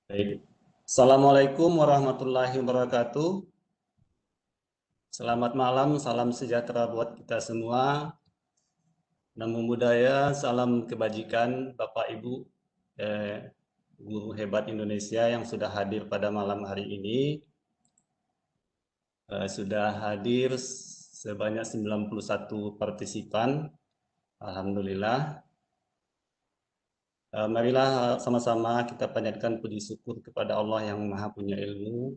Baik. Assalamualaikum warahmatullahi wabarakatuh. Selamat malam, salam sejahtera buat kita semua. Namo Buddhaya, salam kebajikan Bapak Ibu, guru hebat Indonesia yang sudah hadir pada malam hari ini. Sudah hadir sebanyak 91 partisipan. Alhamdulillah. Marilah sama-sama kita panjatkan puji syukur kepada Allah yang Maha Punya Ilmu,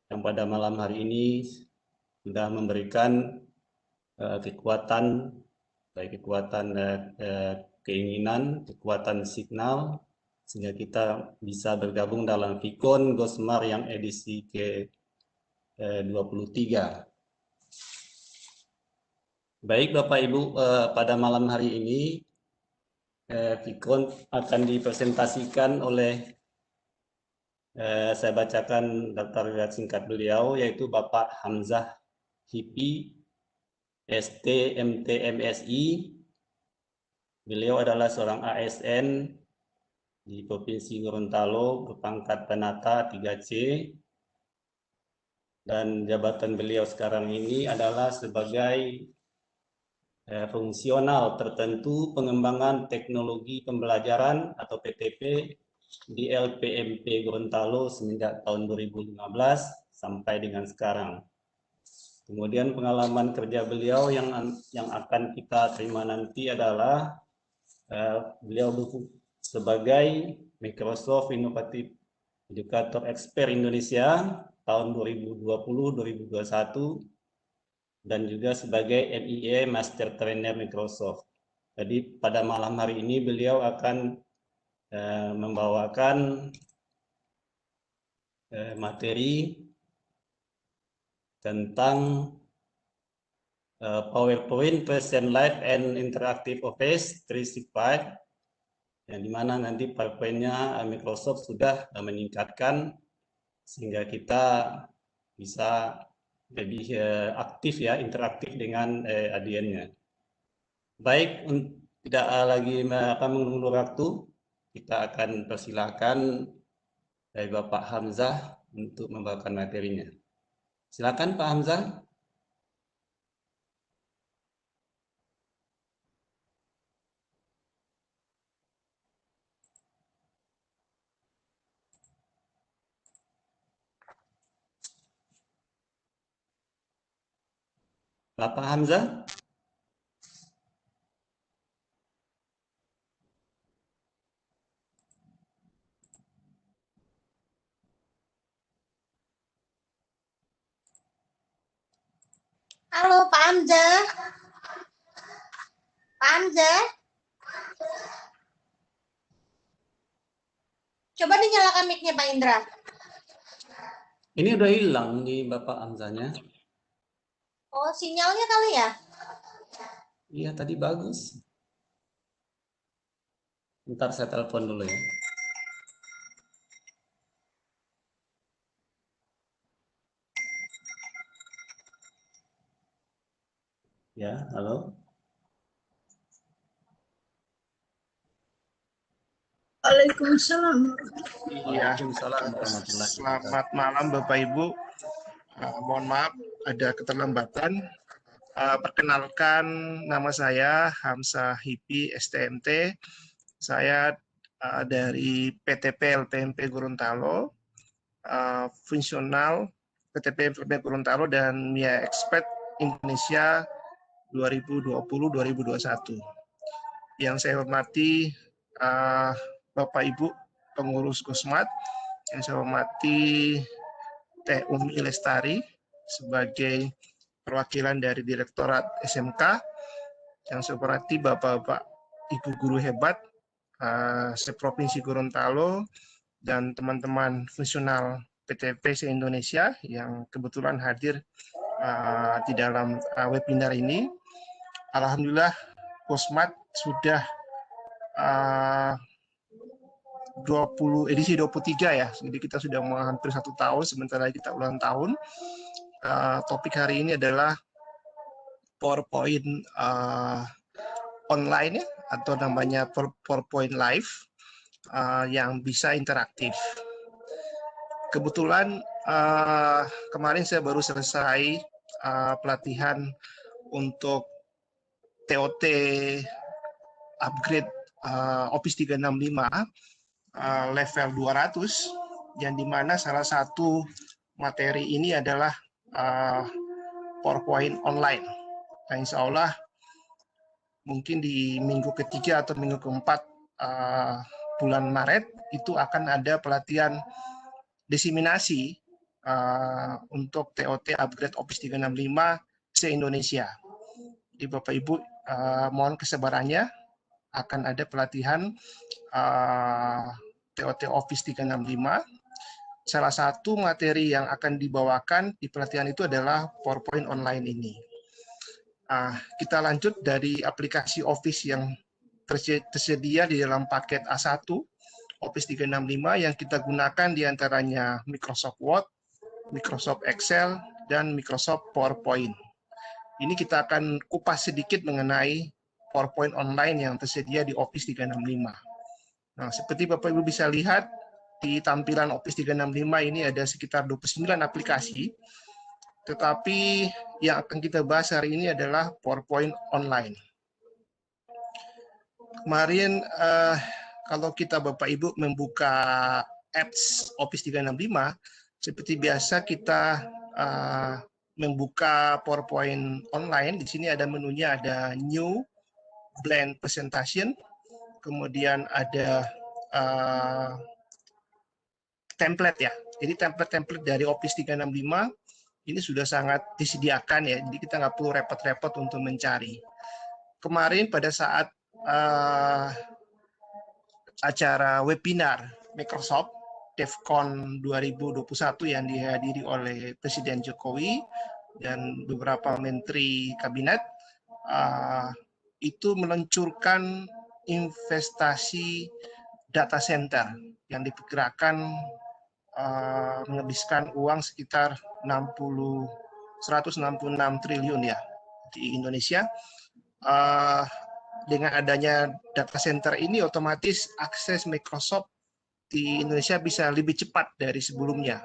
yang pada malam hari ini sudah memberikan kekuatan, baik kekuatan keinginan, kekuatan signal, sehingga kita bisa bergabung dalam Vicon Gosmar yang edisi ke-23. Baik Bapak Ibu, pada malam hari ini Vicon akan dipresentasikan oleh, saya bacakan daftar riwayat singkat beliau, yaitu Bapak Hamzah Hipi, ST, MT, MSI. Beliau adalah seorang ASN di Provinsi Gorontalo, berpangkat Penata 3C, dan jabatan beliau sekarang ini adalah sebagai fungsional tertentu pengembangan teknologi pembelajaran atau PTP di LPMP Gorontalo semenjak tahun 2015 sampai dengan sekarang. Kemudian pengalaman kerja beliau yang akan kita terima nanti adalah beliau sebagai Microsoft Innovative Educator Expert Indonesia tahun 2020-2021 dan juga sebagai MIA Master Trainer Microsoft. Jadi pada malam hari ini beliau akan membawakan materi tentang PowerPoint, Present Live and Interactive Office 365, yang dimana nanti PowerPoint-nya Microsoft sudah meningkatkan sehingga kita bisa lebih aktif ya, interaktif dengan audiennya. Baik, tidak lagi akan menunggu waktu, kita akan persilakan dari Bapak Hamzah untuk membawakan materinya. Silakan Pak Hamzah. Bapak Hamzah. Halo Pak Hamzah. Pak Hamzah. Coba dinyalakan mic-nya Pak Indra. Ini udah hilang nih Bapak Hamzahnya. Oh, sinyalnya kali ya? Iya, tadi bagus. Ntar saya telepon dulu ya. Ya, halo. Waalaikumsalam. Iya, Selamat malam Bapak Ibu. Mohon maaf ada keterlambatan. Perkenalkan, nama saya Hamzah Hipi STMT. Saya dari PTP LPMP Gorontalo, fungsional PTP LPMP Gorontalo dan MIA Expert Indonesia 2020-2021. Yang saya hormati Bapak Ibu pengurus Gosmat, yang saya hormati Teh Umi Lestari sebagai perwakilan dari Direktorat SMK, yang saya hormati Bapak-Bapak Ibu guru hebat se-Provinsi Gorontalo dan teman-teman fungsional PTP se-Indonesia yang kebetulan hadir di dalam webinar ini. Alhamdulillah Gosmat sudah edisi 23 ya, jadi kita sudah mau hampir 1 tahun, sebentar lagi kita ulang tahun. Topik hari ini adalah PowerPoint online ya, atau namanya PowerPoint Live yang bisa interaktif. Kebetulan kemarin saya baru selesai pelatihan untuk TOT upgrade Office 365 level 200, yang dimana salah satu materi ini adalah PowerPoint online. Nah, insya Allah mungkin di minggu ketiga atau minggu keempat bulan Maret itu akan ada pelatihan diseminasi untuk TOT upgrade Office 365 se-Indonesia. Di Bapak Ibu mohon kesabarannya, akan ada pelatihan TOT Office 365. Salah satu materi yang akan dibawakan di pelatihan itu adalah PowerPoint online ini. Kita lanjut dari aplikasi Office yang tersedia di dalam paket A1 Office 365 yang kita gunakan diantaranya Microsoft Word, Microsoft Excel, dan Microsoft PowerPoint. Ini kita akan kupas sedikit mengenai PowerPoint online yang tersedia di Office 365. Nah, seperti Bapak Ibu bisa lihat, di tampilan Office 365 ini ada sekitar 29 aplikasi, tetapi yang akan kita bahas hari ini adalah PowerPoint online. Kemarin kalau kita Bapak Ibu membuka apps Office 365, seperti biasa kita membuka PowerPoint online. Di sini ada menunya, ada New, Blend Presentation, kemudian ada template ya. Jadi template-template dari Office 365 ini sudah sangat disediakan ya. Jadi kita nggak perlu repot-repot untuk mencari. Kemarin pada saat acara webinar Microsoft DevCon 2021 yang dihadiri oleh Presiden Jokowi dan beberapa menteri kabinet, itu meluncurkan investasi data center yang diperkirakan menghabiskan uang sekitar 166 triliun ya di Indonesia. Dengan adanya data center ini, otomatis akses Microsoft di Indonesia bisa lebih cepat dari sebelumnya,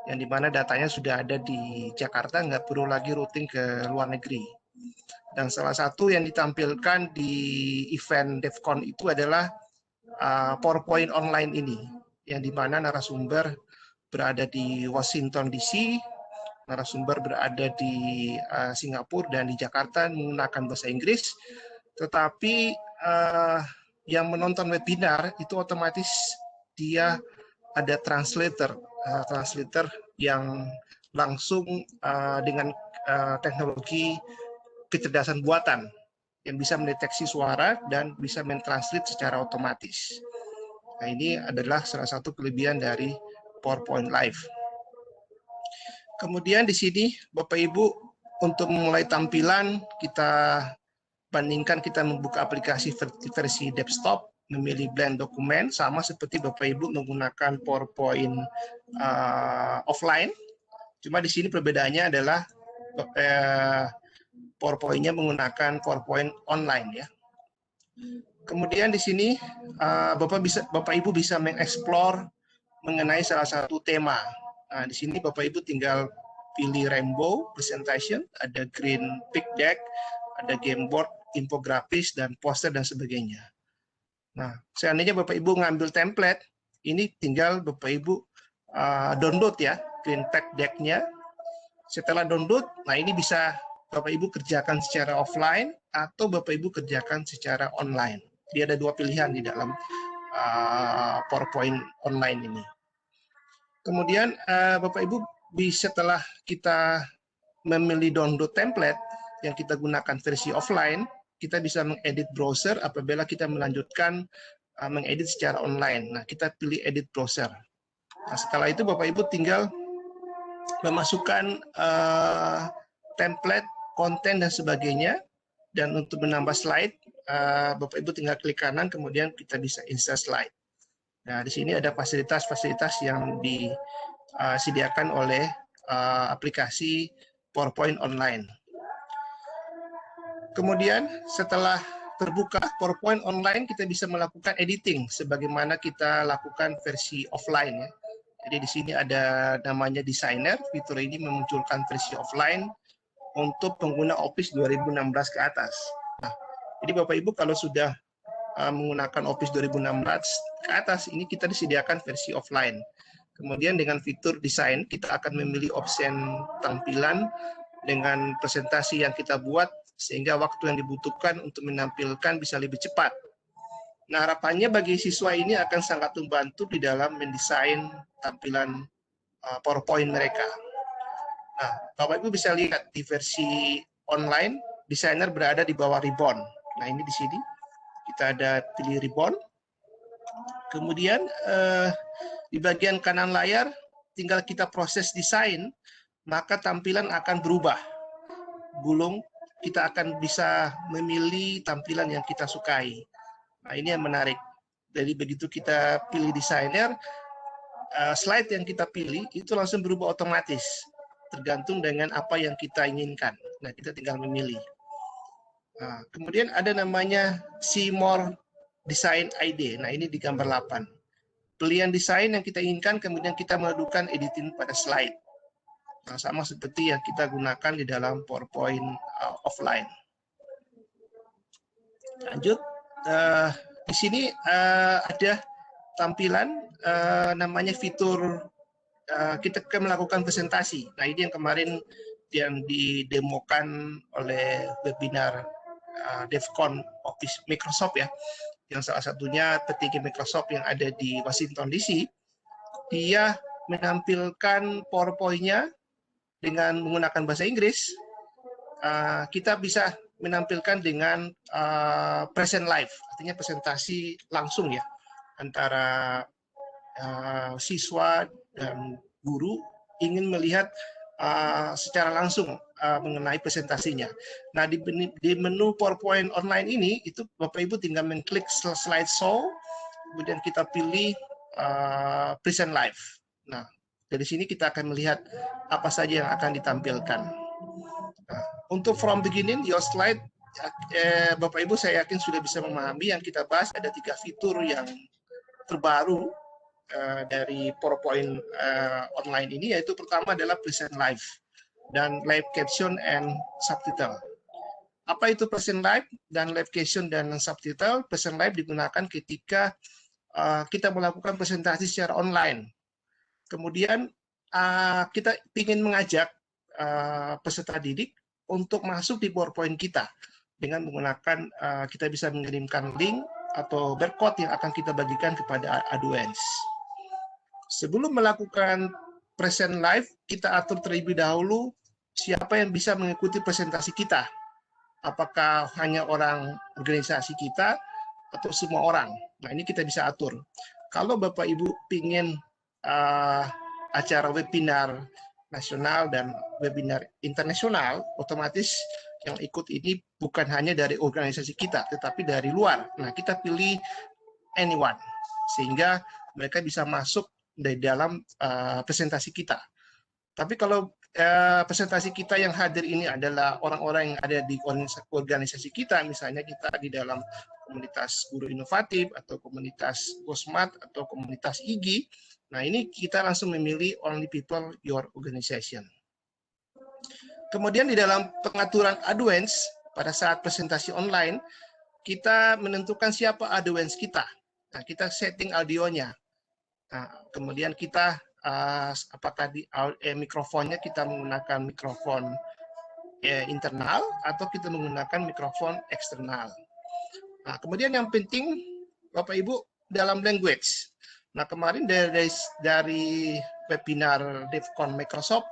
yang dimana datanya sudah ada di Jakarta, nggak perlu lagi routing ke luar negeri. Dan salah satu yang ditampilkan di event DevCon itu adalah PowerPoint online ini, yang dimana narasumber berada di Washington DC, narasumber berada di Singapura dan di Jakarta menggunakan bahasa Inggris, tetapi yang menonton webinar itu otomatis dia ada translator yang langsung dengan teknologi kecerdasan buatan yang bisa mendeteksi suara dan bisa mentranslate secara otomatis. Nah, ini adalah salah satu kelebihan dari PowerPoint Live. Kemudian di sini Bapak Ibu, untuk memulai tampilan kita bandingkan, kita membuka aplikasi versi desktop, memilih blend dokumen, sama seperti Bapak Ibu menggunakan PowerPoint offline. Cuma di sini perbedaannya adalah PowerPoint-nya menggunakan PowerPoint online ya. Kemudian di sini Bapak Ibu bisa mengeksplor mengenai salah satu tema. Nah, di sini Bapak Ibu tinggal pilih rainbow presentation, ada green pitch deck, ada game board, infografis, dan poster dan sebagainya. Nah, seandainya Bapak Ibu ngambil template, ini tinggal Bapak Ibu download ya green pitch deck-nya. Setelah download, nah ini bisa Bapak Ibu kerjakan secara offline atau Bapak Ibu kerjakan secara online. Jadi ada dua pilihan di dalam PowerPoint online ini. Kemudian Bapak Ibu setelah kita memilih download template yang kita gunakan versi offline, kita bisa mengedit browser apabila kita melanjutkan mengedit secara online. Nah, kita pilih edit browser. Nah, setelah itu Bapak Ibu tinggal memasukkan template, konten, dan sebagainya. Dan untuk menambah slide, Bapak Ibu tinggal klik kanan, kemudian kita bisa insert slide. Nah, di sini ada fasilitas-fasilitas yang disediakan oleh aplikasi PowerPoint online. Kemudian setelah terbuka PowerPoint online, kita bisa melakukan editing sebagaimana kita lakukan versi offline ya. Jadi di sini ada namanya designer. Fitur ini memunculkan versi offline untuk pengguna Office 2016 ke atas. Nah, jadi Bapak Ibu kalau sudah menggunakan Office 2016 ke atas, ini kita disediakan versi offline. Kemudian dengan fitur desain, kita akan memilih opsi tampilan dengan presentasi yang kita buat, sehingga waktu yang dibutuhkan untuk menampilkan bisa lebih cepat. Nah, harapannya bagi siswa ini akan sangat membantu di dalam mendesain tampilan PowerPoint mereka. Nah, Bapak Ibu bisa lihat di versi online, desainer berada di bawah ribbon. Nah, ini di sini kita ada pilih ribbon. Kemudian di bagian kanan layar tinggal kita proses desain, maka tampilan akan berubah. Gulung, kita akan bisa memilih tampilan yang kita sukai. Nah, ini yang menarik. Jadi begitu kita pilih desainer, slide yang kita pilih itu langsung berubah otomatis, tergantung dengan apa yang kita inginkan. Nah, kita tinggal memilih. Nah, kemudian ada namanya See More Design ID. Nah, ini di gambar 8. Pilihan desain yang kita inginkan, kemudian kita melakukan editing pada slide. Nah, sama seperti yang kita gunakan di dalam PowerPoint offline. Lanjut. Di sini ada tampilan namanya fitur kita akan melakukan presentasi. Nah, ini yang kemarin yang didemokan oleh webinar DevCon Office Microsoft ya, yang salah satunya petinggi Microsoft yang ada di Washington DC, dia menampilkan PowerPoint-nya dengan menggunakan bahasa Inggris. Kita bisa menampilkan dengan present live, artinya presentasi langsung ya, antara siswa dan guru ingin melihat secara langsung mengenai presentasinya. Nah, di menu PowerPoint online ini, itu Bapak Ibu tinggal mengklik slide show, kemudian kita pilih present live. Nah, dari sini kita akan melihat apa saja yang akan ditampilkan. Nah, untuk from beginning your slide, Bapak Ibu saya yakin sudah bisa memahami yang kita bahas. Ada 3 fitur yang terbaru dari PowerPoint online ini, yaitu pertama adalah present live dan live caption and subtitle. Apa itu present live dan live caption dan subtitle? Present live digunakan ketika kita melakukan presentasi secara online. Kemudian kita ingin mengajak peserta didik untuk masuk di PowerPoint kita dengan menggunakan kita bisa mengirimkan link atau barcode yang akan kita bagikan kepada audiens. Sebelum melakukan present live, kita atur terlebih dahulu siapa yang bisa mengikuti presentasi kita. Apakah hanya orang organisasi kita atau semua orang. Nah, ini kita bisa atur. Kalau Bapak Ibu ingin acara webinar nasional dan webinar internasional, otomatis yang ikut ini bukan hanya dari organisasi kita, tetapi dari luar. Nah, kita pilih anyone, sehingga mereka bisa masuk dari dalam presentasi kita. Tapi kalau presentasi kita yang hadir ini adalah orang-orang yang ada di organisasi kita, misalnya kita di dalam komunitas guru inovatif, atau komunitas GoSmart, atau komunitas IGI, nah ini kita langsung memilih only people your organization. Kemudian di dalam pengaturan audience, pada saat presentasi online, kita menentukan siapa audience kita. Nah, kita setting audionya. Nah, kemudian kita apakah di mikrofonnya kita menggunakan mikrofon internal atau kita menggunakan mikrofon eksternal. Nah, kemudian yang penting Bapak Ibu dalam language. Nah, kemarin dari webinar DevCon Microsoft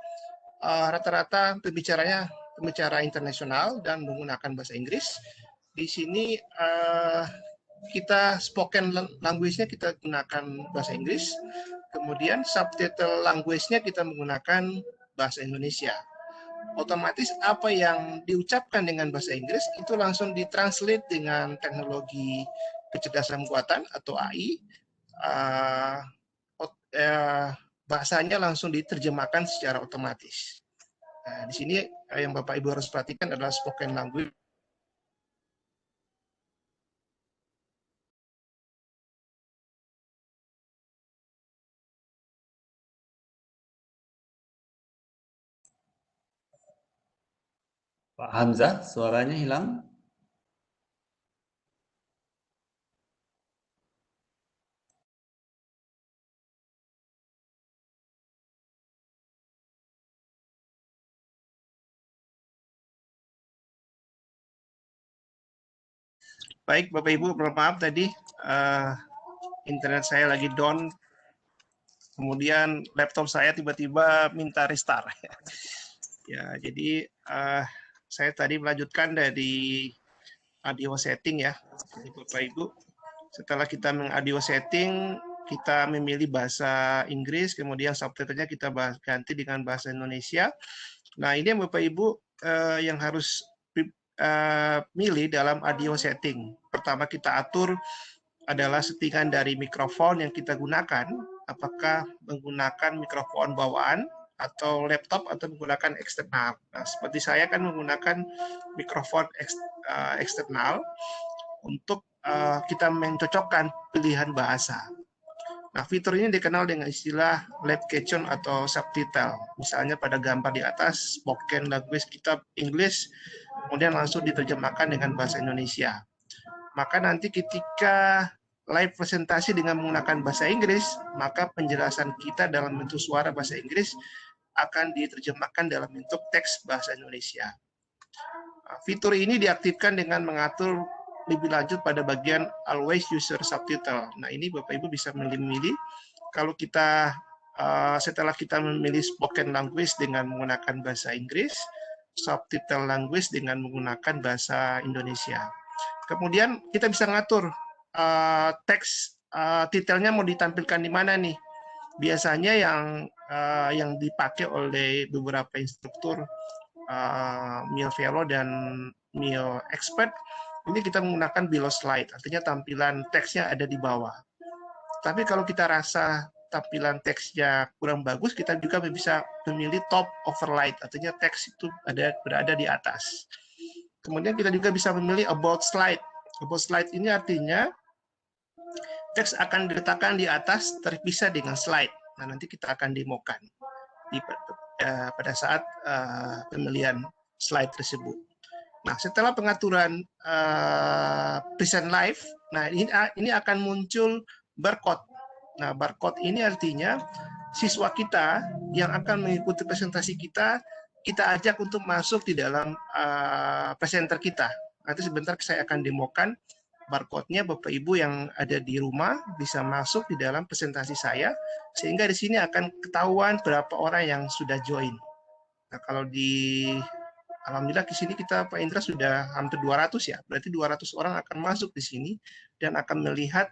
rata-rata pembicara internasional dan menggunakan bahasa Inggris. Di sini kita spoken language-nya kita gunakan bahasa Inggris, kemudian subtitle language-nya kita menggunakan bahasa Indonesia. Otomatis apa yang diucapkan dengan bahasa Inggris itu langsung ditranslate dengan teknologi kecerdasan buatan atau AI, bahasanya langsung diterjemahkan secara otomatis. Nah, di sini yang Bapak Ibu harus perhatikan adalah spoken language Pak Hamzah, suaranya hilang. Baik, Bapak Ibu, mohon maaf tadi internet saya lagi down, kemudian laptop saya tiba-tiba minta restart. Ya, jadi saya tadi melanjutkan dari audio setting ya. Jadi Bapak Ibu, setelah kita meng-audio setting, kita memilih bahasa Inggris, kemudian subtitlenya kita ganti dengan bahasa Indonesia. Nah, ini yang Bapak Ibu yang harus milih dalam audio setting. Pertama kita atur adalah settingan dari mikrofon yang kita gunakan, apakah menggunakan mikrofon bawaan atau laptop atau menggunakan eksternal. Nah, seperti saya kan menggunakan mikrofon eksternal untuk kita mencocokkan pilihan bahasa. Nah, fitur ini dikenal dengan istilah live caption atau subtitle. Misalnya pada gambar di atas, spoken language kita English, kemudian langsung diterjemahkan dengan bahasa Indonesia. Maka nanti ketika live presentasi dengan menggunakan bahasa Inggris, maka penjelasan kita dalam bentuk suara bahasa Inggris akan diterjemahkan dalam bentuk teks bahasa Indonesia. Fitur ini diaktifkan dengan mengatur lebih lanjut pada bagian always user subtitle. Nah, ini Bapak Ibu bisa memilih kalau kita setelah kita memilih spoken language dengan menggunakan bahasa Inggris, subtitle language dengan menggunakan bahasa Indonesia. Kemudian kita bisa ngatur teks titelnya mau ditampilkan di mana nih. Biasanya yang dipakai oleh beberapa instruktur Mio Velo dan Mio Expert, ini kita menggunakan below slide, artinya tampilan teksnya ada di bawah. Tapi kalau kita rasa tampilan teksnya kurang bagus, kita juga bisa memilih top overlight, artinya teks itu berada di atas. Kemudian kita juga bisa memilih about slide. About slide ini artinya teks akan diletakkan di atas terpisah dengan slide. Nah, nanti kita akan demokan pada saat pemilihan slide tersebut. Nah, setelah pengaturan present live, nah ini akan muncul barcode. Nah, barcode ini artinya siswa kita yang akan mengikuti presentasi kita ajak untuk masuk di dalam presenter kita. Nanti sebentar saya akan demokan barcode-nya. Bapak Ibu yang ada di rumah bisa masuk di dalam presentasi saya, sehingga di sini akan ketahuan berapa orang yang sudah join. Nah, kalau alhamdulillah di sini kita Pak Indra sudah hampir 200 ya, berarti 200 orang akan masuk di sini dan akan melihat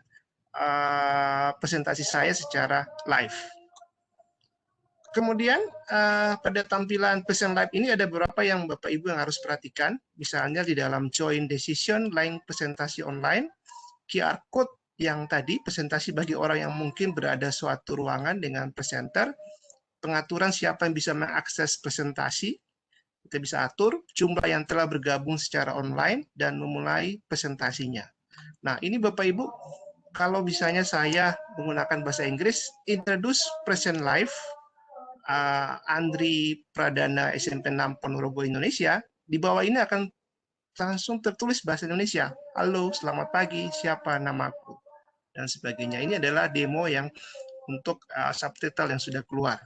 presentasi saya secara live. Kemudian pada tampilan present live ini ada beberapa yang Bapak Ibu yang harus perhatikan, misalnya di dalam join decision, line presentasi online, QR code yang tadi presentasi bagi orang yang mungkin berada suatu ruangan dengan presenter, pengaturan siapa yang bisa mengakses presentasi, kita bisa atur jumlah yang telah bergabung secara online dan memulai presentasinya. Nah, ini Bapak Ibu, kalau misalnya saya menggunakan bahasa Inggris, introduce present live, Andri Pradana SMP 6 Ponorogo Indonesia, di bawah ini akan langsung tertulis bahasa Indonesia. Halo, selamat pagi, siapa namaku, dan sebagainya. Ini adalah demo yang untuk subtitle yang sudah keluar.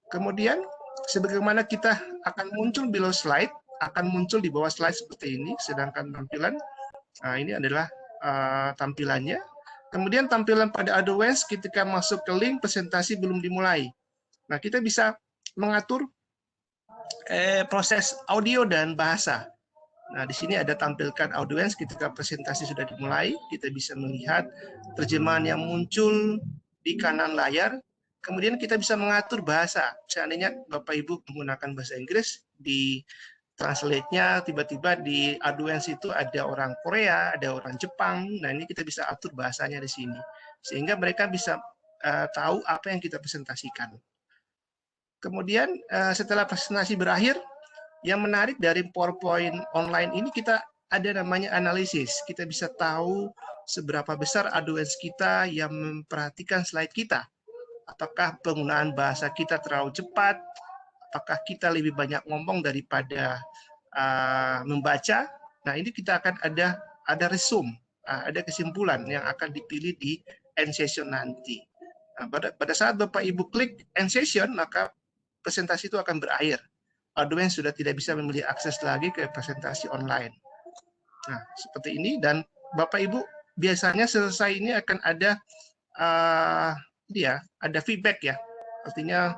Kemudian, sebagaimana kita akan muncul below slide, akan muncul di bawah slide seperti ini, sedangkan tampilan, ini adalah tampilannya. Kemudian tampilan pada advance ketika masuk ke link presentasi belum dimulai. Nah, kita bisa mengatur proses audio dan bahasa. Nah, di sini ada tampilkan audience ketika presentasi sudah dimulai, kita bisa melihat terjemahan yang muncul di kanan layar. Kemudian kita bisa mengatur bahasa. Seandainya Bapak Ibu menggunakan bahasa Inggris, di translate-nya tiba-tiba di audience itu ada orang Korea, ada orang Jepang. Nah, ini kita bisa atur bahasanya di sini. Sehingga mereka bisa tahu apa yang kita presentasikan. Kemudian setelah presentasi berakhir, yang menarik dari PowerPoint online ini kita ada namanya analisis. Kita bisa tahu seberapa besar audiens kita yang memperhatikan slide kita. Apakah penggunaan bahasa kita terlalu cepat? Apakah kita lebih banyak ngomong daripada membaca. Nah, ini kita akan ada resume, ada kesimpulan yang akan dipilih di end session nanti. Nah, pada saat Bapak Ibu klik end session, maka presentasi itu akan berakhir. Audiens sudah tidak bisa memilih akses lagi ke presentasi online. Nah, seperti ini, dan Bapak Ibu biasanya selesai ini akan ada ada feedback ya. Artinya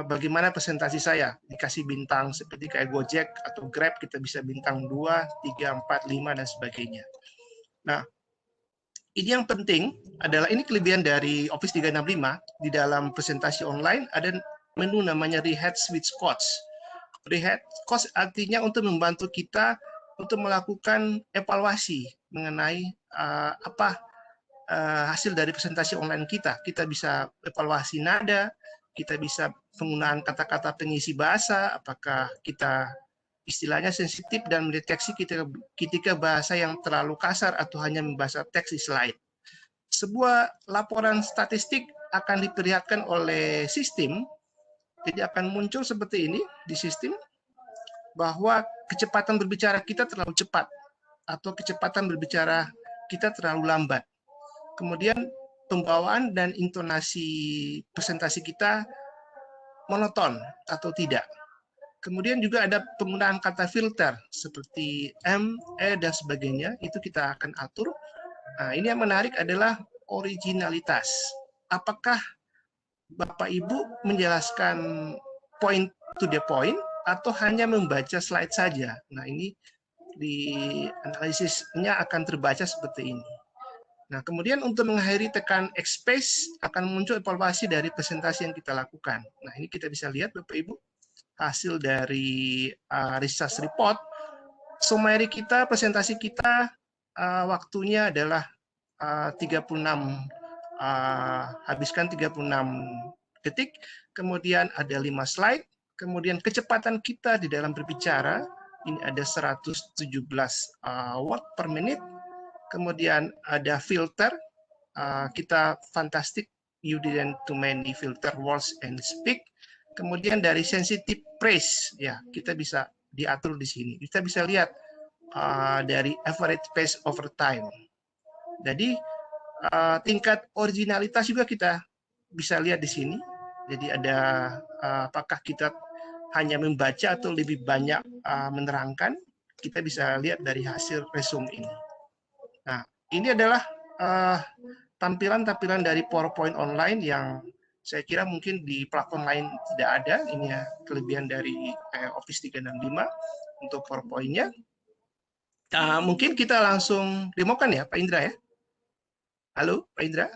bagaimana presentasi saya, dikasih bintang seperti kayak Gojek atau Grab, kita bisa bintang 2, 3, 4, 5 dan sebagainya. Nah, ini yang penting adalah, ini kelebihan dari Office 365, di dalam presentasi online ada menu namanya Rehead Switch Codes. Rehead Codes artinya untuk membantu kita untuk melakukan evaluasi mengenai hasil dari presentasi online kita. Kita bisa evaluasi nada, kita bisa penggunaan kata-kata pengisi bahasa, apakah kita istilahnya sensitif dan mendeteksi ketika bahasa yang terlalu kasar atau hanya membaca teks di slide. Sebuah laporan statistik akan diperlihatkan oleh sistem, jadi akan muncul seperti ini di sistem, bahwa kecepatan berbicara kita terlalu cepat atau kecepatan berbicara kita terlalu lambat. Kemudian pembawaan dan intonasi presentasi kita monoton atau tidak. Kemudian juga ada penggunaan kata filter seperti M, E, dan sebagainya, itu kita akan atur. Nah, ini yang menarik adalah originalitas. Apakah Bapak Ibu menjelaskan point to the point atau hanya membaca slide saja? Nah, ini di analisisnya akan terbaca seperti ini. Nah, kemudian untuk mengakhiri tekan X-Space akan muncul evaluasi dari presentasi yang kita lakukan. Nah, ini kita bisa lihat Bapak Ibu hasil dari research report. Summary kita, presentasi kita waktunya adalah 36, habiskan 36 detik, kemudian ada 5 slide, kemudian kecepatan kita di dalam berbicara, ini ada 117 word per menit, kemudian ada filter, kita fantastic, you didn't too many filter words and speak. Kemudian dari sensitive praise, ya kita bisa diatur di sini. Kita bisa lihat dari average pace over time. Jadi tingkat originalitas juga kita bisa lihat di sini. Jadi ada apakah kita hanya membaca atau lebih banyak menerangkan, kita bisa lihat dari hasil resume ini. Nah, ini adalah tampilan-tampilan dari PowerPoint online yang saya kira mungkin di platform lain tidak ada. Ini ya kelebihan dari Office 365 untuk PowerPoint-nya. Mungkin kita langsung demokan ya, Pak Indra ya. Halo, Pak Indra.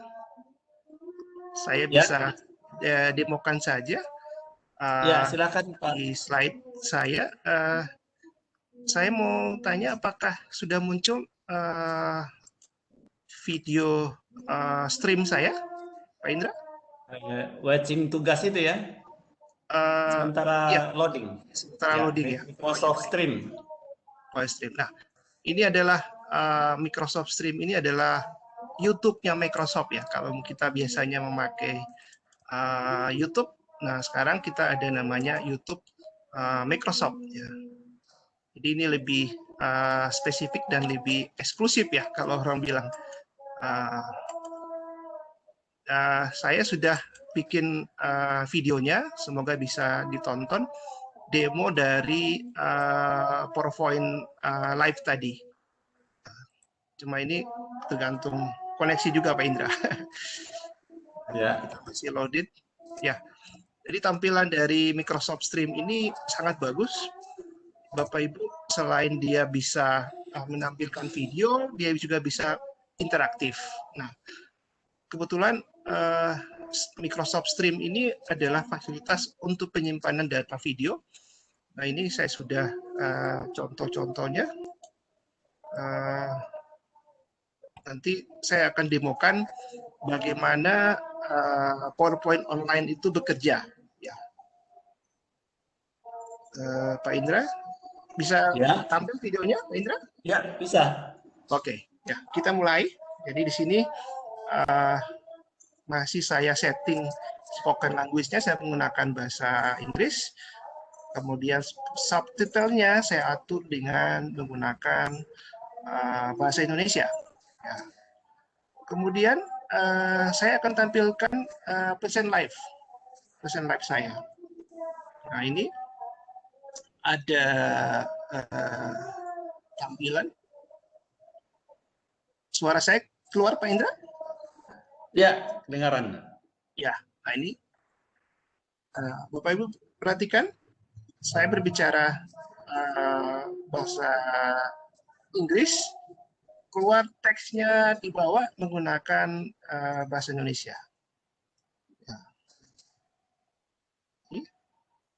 Saya bisa demokan saja. Ya, silakan Pak. Di slide saya. Saya mau tanya apakah sudah muncul video stream saya, Pak Indra? Watching tugas itu ya? Sementara ya, loading. Sementara loading ya. Microsoft Stream. Stream. Nah, ini adalah Microsoft Stream, ini adalah YouTube-nya Microsoft ya. Kalau kita biasanya memakai YouTube, nah sekarang kita ada namanya YouTube Microsoft ya. Jadi ini lebih spesifik dan lebih eksklusif ya kalau orang bilang. Saya sudah bikin videonya, semoga bisa ditonton, demo dari PowerPoint live tadi. Cuma ini tergantung koneksi juga Pak Indra. Ya. Kita masih loaded. Ya. Jadi tampilan dari Microsoft Stream ini sangat bagus. Bapak Ibu, selain dia bisa menampilkan video, dia juga bisa interaktif. Nah, kebetulan Microsoft Stream ini adalah fasilitas untuk penyimpanan data video. Nah, ini saya sudah contoh-contohnya. Nanti saya akan demokan bagaimana PowerPoint online itu bekerja. Ya. Pak Indra, bisa tampil videonya, Pak Indra? Ya, bisa. Oke, ya kita mulai. Jadi di sini masih saya setting spoken language-nya, saya menggunakan bahasa Inggris. Kemudian subtitlenya saya atur dengan menggunakan bahasa Indonesia. Ya. Kemudian saya akan tampilkan present live saya. Nah, ini ada tampilan. Suara saya keluar, Pak Indra? Ya, kedengaran. Ya, nah ini Bapak Ibu perhatikan, saya berbicara bahasa Inggris, keluar teksnya di bawah menggunakan bahasa Indonesia. Ya.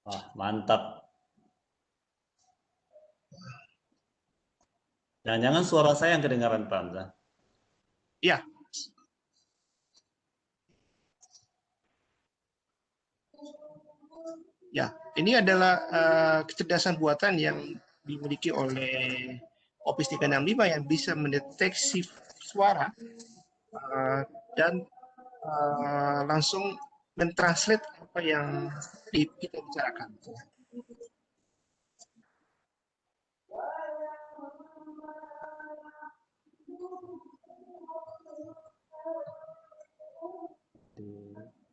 Wah, mantap. Jangan-jangan suara saya yang kedengaran, Pak Hamzah. Ya. Ya, ini adalah kecerdasan buatan yang dimiliki oleh Office 365 yang bisa mendeteksi suara dan langsung mentranslate apa yang kita bicarakan.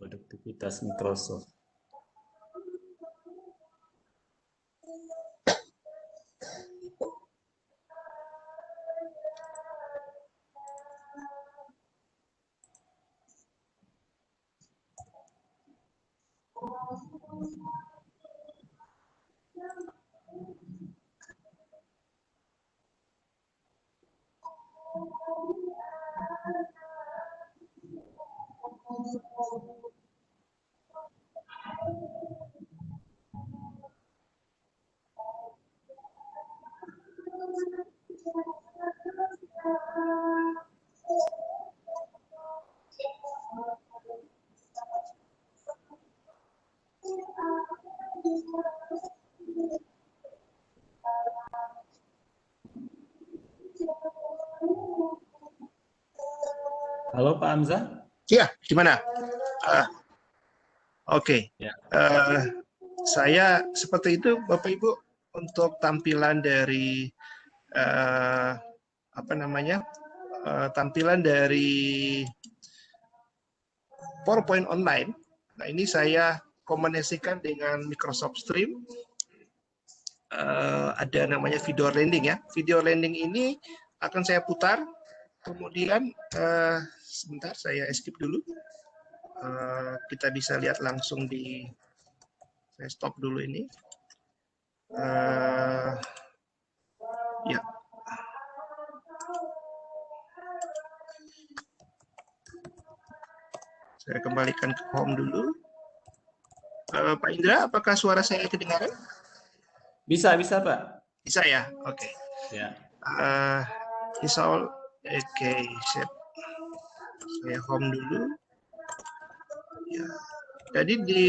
Produktivitas Microsoft. Halo Pak Hamzah. Ya, gimana? Oke. Ya. Saya seperti itu, Bapak Ibu, untuk tampilan dari tampilan dari PowerPoint online. Nah, ini saya kombinasikan dengan Microsoft Stream. Ada namanya video landing ya. Video landing ini akan saya putar. Kemudian sebentar saya skip dulu. Kita bisa lihat langsung di. Saya stop dulu ini. Ya. Saya kembalikan ke home dulu. Pak Indra, apakah suara saya kedengaran? Bisa Pak. Bisa ya, oke. Ya. Install, oke, siap. Saya home dulu. Ya. Jadi di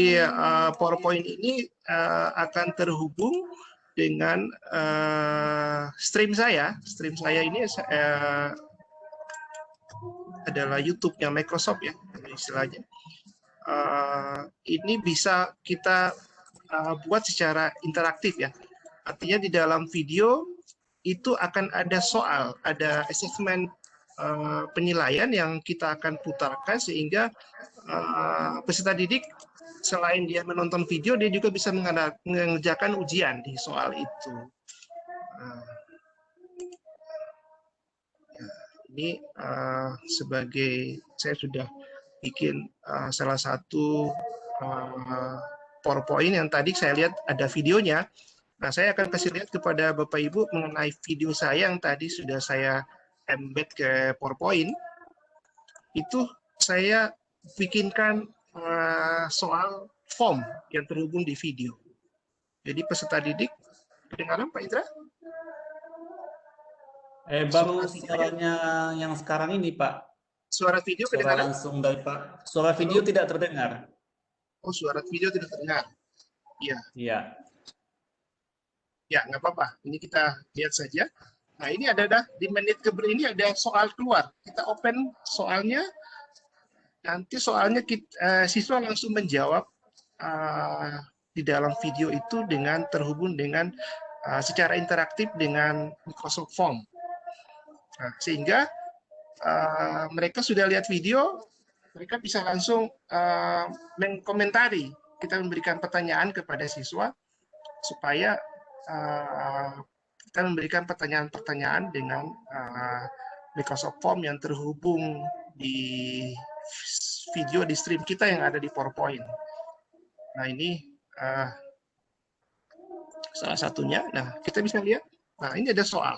PowerPoint ini akan terhubung dengan stream saya. Stream saya ini adalah YouTube-nya Microsoft ya, istilahnya. Ini bisa kita buat secara interaktif ya. Artinya di dalam video itu akan ada soal, ada assessment penilaian yang kita akan putarkan sehingga peserta didik selain dia menonton video, dia juga bisa mengerjakan ujian di soal itu. Ini sebagai saya sudah bikin salah satu PowerPoint yang tadi saya lihat ada videonya. Nah, saya akan kasih lihat kepada Bapak Ibu mengenai video saya yang tadi sudah saya embed ke PowerPoint. Itu saya bikinkan soal form yang terhubung di video. Jadi peserta didik, kedengaran Pak Indra? Baru suaranya yang sekarang ini Pak. Suara video Suara kedengaran? langsung dari Pak. Suara video tidak terdengar. Oh, suara video tidak terdengar. Iya. Iya. Ya, nggak apa-apa. Ini kita lihat saja. Nah, ini ada di menit ini ada soal keluar. Kita open soalnya. Nanti soalnya siswa langsung menjawab di di dalam video itu dengan terhubung dengan secara interaktif dengan Microsoft Form. Nah, sehingga mereka sudah lihat video, mereka bisa langsung mengkomentari. Kita memberikan pertanyaan kepada siswa supaya kita memberikan pertanyaan-pertanyaan dengan Microsoft Form yang terhubung di video di stream kita yang ada di PowerPoint. Nah, ini salah satunya. Nah, kita bisa lihat. Nah, ini ada soal.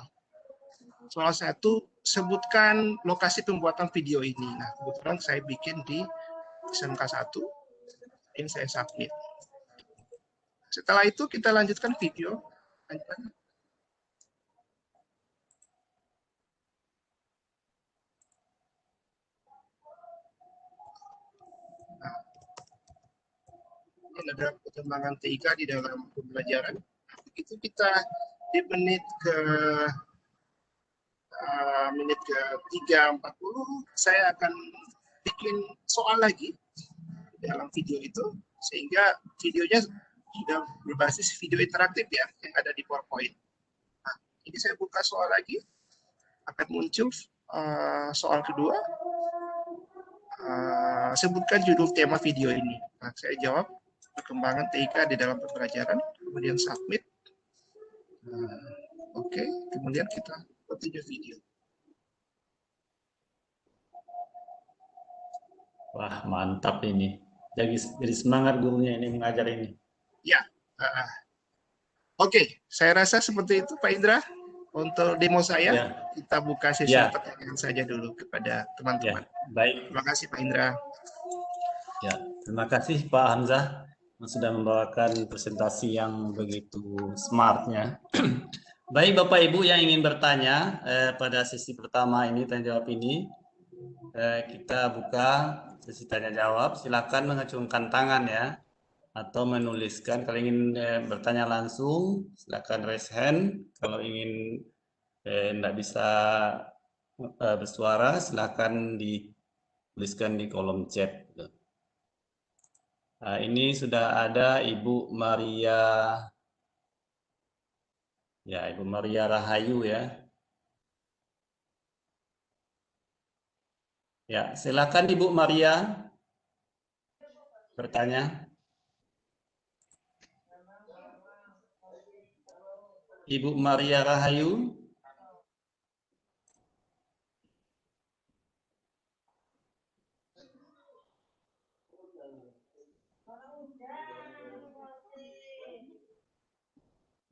Soal 1, sebutkan lokasi pembuatan video ini. Nah, kebetulan saya bikin di SMK 1. Ini saya submit. Setelah itu kita lanjutkan video. Nah, ini ada perkembangan TIK di dalam pembelajaran. Begitu kita di menit ke 3:40, saya akan bikin soal lagi dalam video itu, sehingga videonya sudah berbasis video interaktif ya, yang ada di PowerPoint. Nah, ini saya buka soal lagi, akan muncul soal kedua. Sebutkan judul tema video ini. Nah, saya jawab perkembangan TIK di dalam pembelajaran, kemudian submit. Oke, kemudian kita continue video. Wah, mantap ini. Jadi semangat gurunya ini mengajar ini. Ya. Oke, saya rasa seperti itu Pak Indra. Untuk demo saya, Ya. kita buka sesi Ya. pertanyaan saja dulu kepada teman-teman. Ya, baik. Terima kasih Pak Indra. Ya, terima kasih Pak Hamzah yang sudah membawakan presentasi yang begitu smartnya. Baik Bapak Ibu yang ingin bertanya pada sesi pertama ini, tanya jawab ini, kita buka sesi tanya jawab. Silakan mengacungkan tangan ya, atau menuliskan. Kalau ingin bertanya langsung, silakan raise hand. Kalau ingin tidak bisa bersuara, silakan dituliskan di kolom chat. Nah, ini sudah ada Ibu Maria, ya Ibu Maria Rahayu ya. Ya, silakan Ibu Maria bertanya. Ibu Maria Rahayu.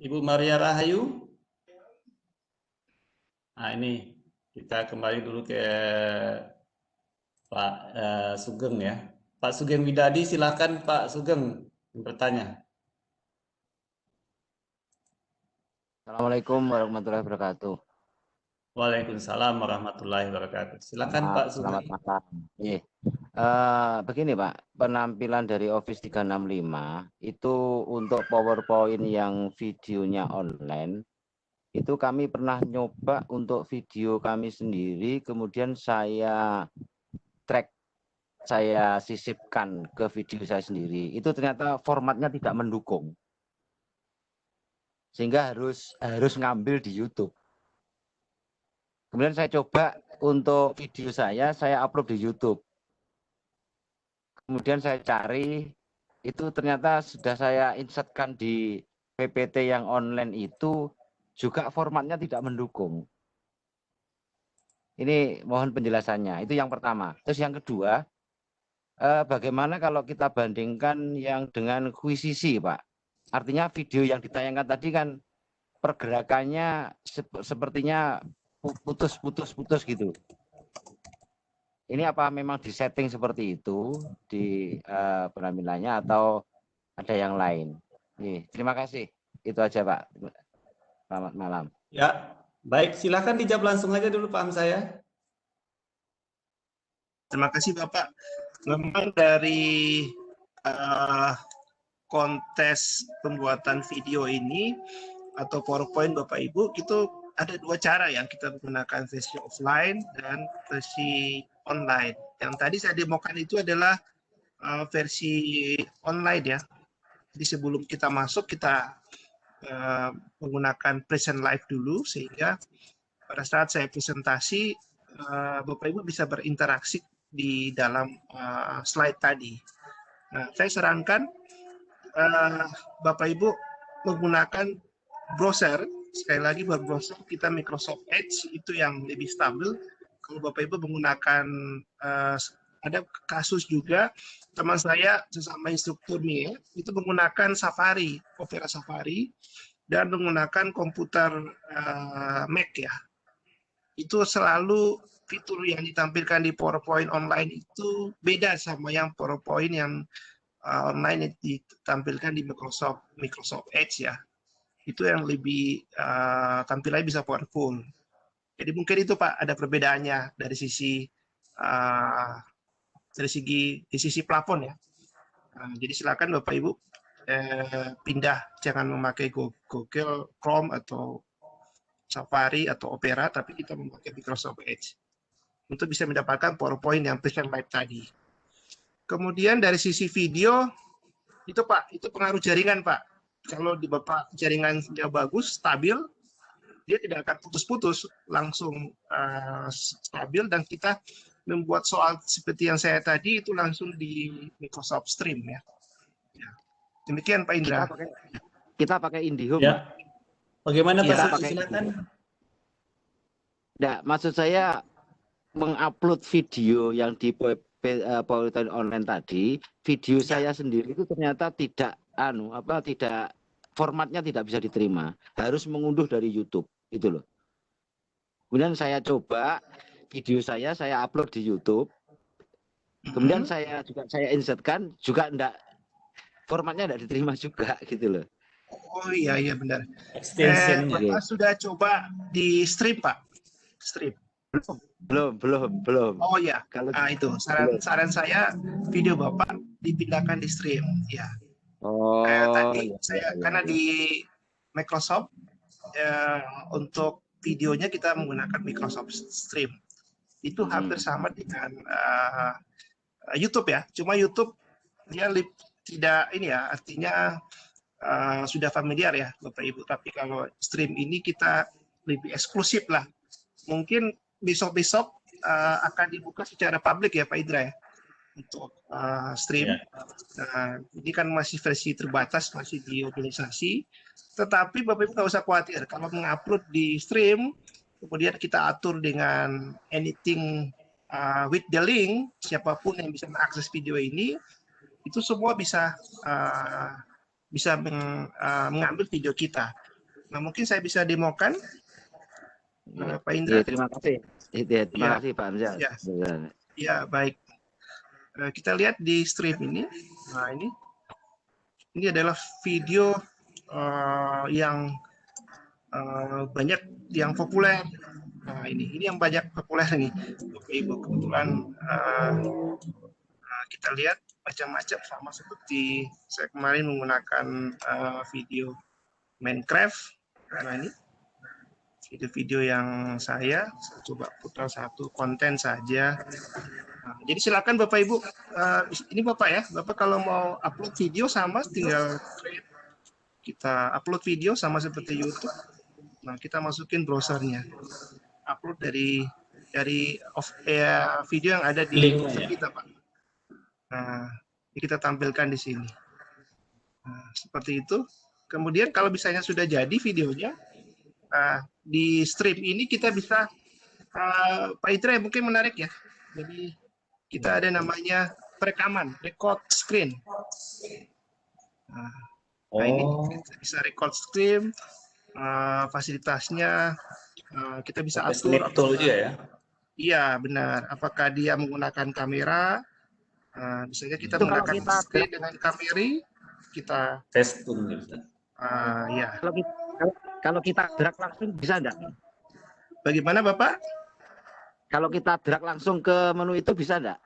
Ibu Maria Rahayu. Nah, ini kita kembali dulu ke Pak Sugeng ya. Pak Sugeng Widadi, silakan Pak Sugeng bertanya. Assalamualaikum warahmatullahi wabarakatuh. Waalaikumsalam warahmatullahi wabarakatuh. Silakan Pak Sugeng. Selamat malam. Begini Pak, penampilan dari Office 365 itu untuk PowerPoint yang videonya online, itu kami pernah nyoba untuk video kami sendiri, kemudian saya track, saya sisipkan ke video saya sendiri. Itu ternyata formatnya tidak mendukung, sehingga harus ngambil di YouTube. Kemudian saya coba untuk video saya upload di YouTube. Kemudian saya cari, itu ternyata sudah saya insertkan di PPT yang online itu, juga formatnya tidak mendukung. Ini mohon penjelasannya, itu yang pertama. Terus yang kedua, bagaimana kalau kita bandingkan yang dengan QCC, Pak? Artinya video yang ditayangkan tadi kan pergerakannya sepertinya putus gitu. Ini apa memang disetting seperti itu di penampilannya atau ada yang lain? Terima kasih. Itu aja Pak. Selamat malam. Ya, baik. Silakan dijawab langsung aja dulu Pak Hamzah. Terima kasih Bapak. Memang dari kontes pembuatan video ini atau PowerPoint Bapak Ibu, itu ada dua cara yang kita menggunakan, versi offline dan versi online. Yang tadi saya demokan itu adalah versi online ya. Jadi sebelum kita masuk, kita menggunakan present live dulu, sehingga pada saat saya presentasi, Bapak Ibu bisa berinteraksi di dalam slide tadi. Nah, saya sarankan Bapak Ibu menggunakan browser. Sekali lagi, buat browser kita Microsoft Edge itu yang lebih stabil. Kalau Bapak Ibu menggunakan ada kasus juga teman saya sesama instruktur nih ya, itu menggunakan Safari, Opera Safari, dan menggunakan komputer Mac ya. Itu selalu fitur yang ditampilkan di PowerPoint online itu beda sama yang PowerPoint yang online yang ditampilkan di Microsoft Edge ya. Itu yang lebih tampilannya bisa powerful. Jadi mungkin itu Pak ada perbedaannya dari sisi plafon ya. Jadi silakan Bapak Ibu pindah, jangan memakai Google Chrome atau Safari atau Opera, tapi kita memakai Microsoft Edge untuk bisa mendapatkan PowerPoint yang present live tadi. Kemudian dari sisi video itu Pak, itu pengaruh jaringan Pak. Kalau di Bapak jaringannya bagus, stabil, dia tidak akan putus-putus, langsung stabil, dan kita membuat soal seperti yang saya tadi itu langsung di Microsoft Stream ya. Demikian Pak Indra. Kita pakai IndiHome. Ya. Bagaimana Kita Pak? pakai Silakan. Nah, maksud saya mengupload video yang di PowerPoint online tadi, video saya sendiri itu ternyata tidak tidak formatnya tidak bisa diterima, harus mengunduh dari YouTube itu loh. Kemudian saya coba video saya upload di YouTube. Kemudian saya insertkan juga enggak, formatnya enggak diterima juga gitu loh. Oh iya benar. Extension Bapak sudah coba di stream Pak? Stream. Belum. Oh iya. Kalau itu saran saya video Bapak dipindahkan di stream ya. Oh. Tadi saya karena di Microsoft untuk videonya kita menggunakan Microsoft Stream. Itu hampir sama dengan YouTube ya. Cuma YouTube dia tidak ini ya, artinya sudah familiar ya Bapak Ibu. Tapi kalau stream ini kita lebih eksklusif lah. Mungkin besok-besok akan dibuka secara publik ya Pak Indra ya, untuk stream. Ini kan masih versi terbatas, masih di organisasi. Tetapi Bapak Ibu nggak usah khawatir. Kalau mengupload di stream, kemudian kita atur dengan anything with the link, siapapun yang bisa mengakses video ini, itu semua bisa mengambil video kita. Nah, mungkin saya bisa demokan, Pak Indra. Ya, terima kasih. Terima kasih Pak Hamzah. Ya, baik. Kita lihat di stream ini. Nah, ini adalah video yang banyak yang populer. Nah, ini yang banyak populer nih, Bapak Ibu. Kebetulan kita lihat macam-macam, sama seperti saya kemarin menggunakan video Minecraft. Nah, ini video-video yang saya coba putar satu konten saja. Nah, jadi silakan Bapak Ibu, ini Bapak ya, Bapak kalau mau upload video sama tinggal kita upload video sama seperti YouTube. Nah, kita masukin browsernya, upload dari video yang ada di browser kita Pak. Nah, kita tampilkan di sini. Nah, seperti itu. Kemudian kalau misalnya sudah jadi videonya, di stream ini kita bisa, Pak Indra mungkin menarik ya. Jadi kita ada namanya perekaman, record screen. Nah, ini kita bisa record screen, fasilitasnya kita bisa atur. Betul juga ya. Iya benar. Apakah dia menggunakan kamera? Misalnya kita menggunakan screen dengan kamera, kita Facetune gitu. Ya. Kalau kita drag langsung bisa enggak? Bagaimana Bapak? Kalau kita drag langsung ke menu itu bisa enggak?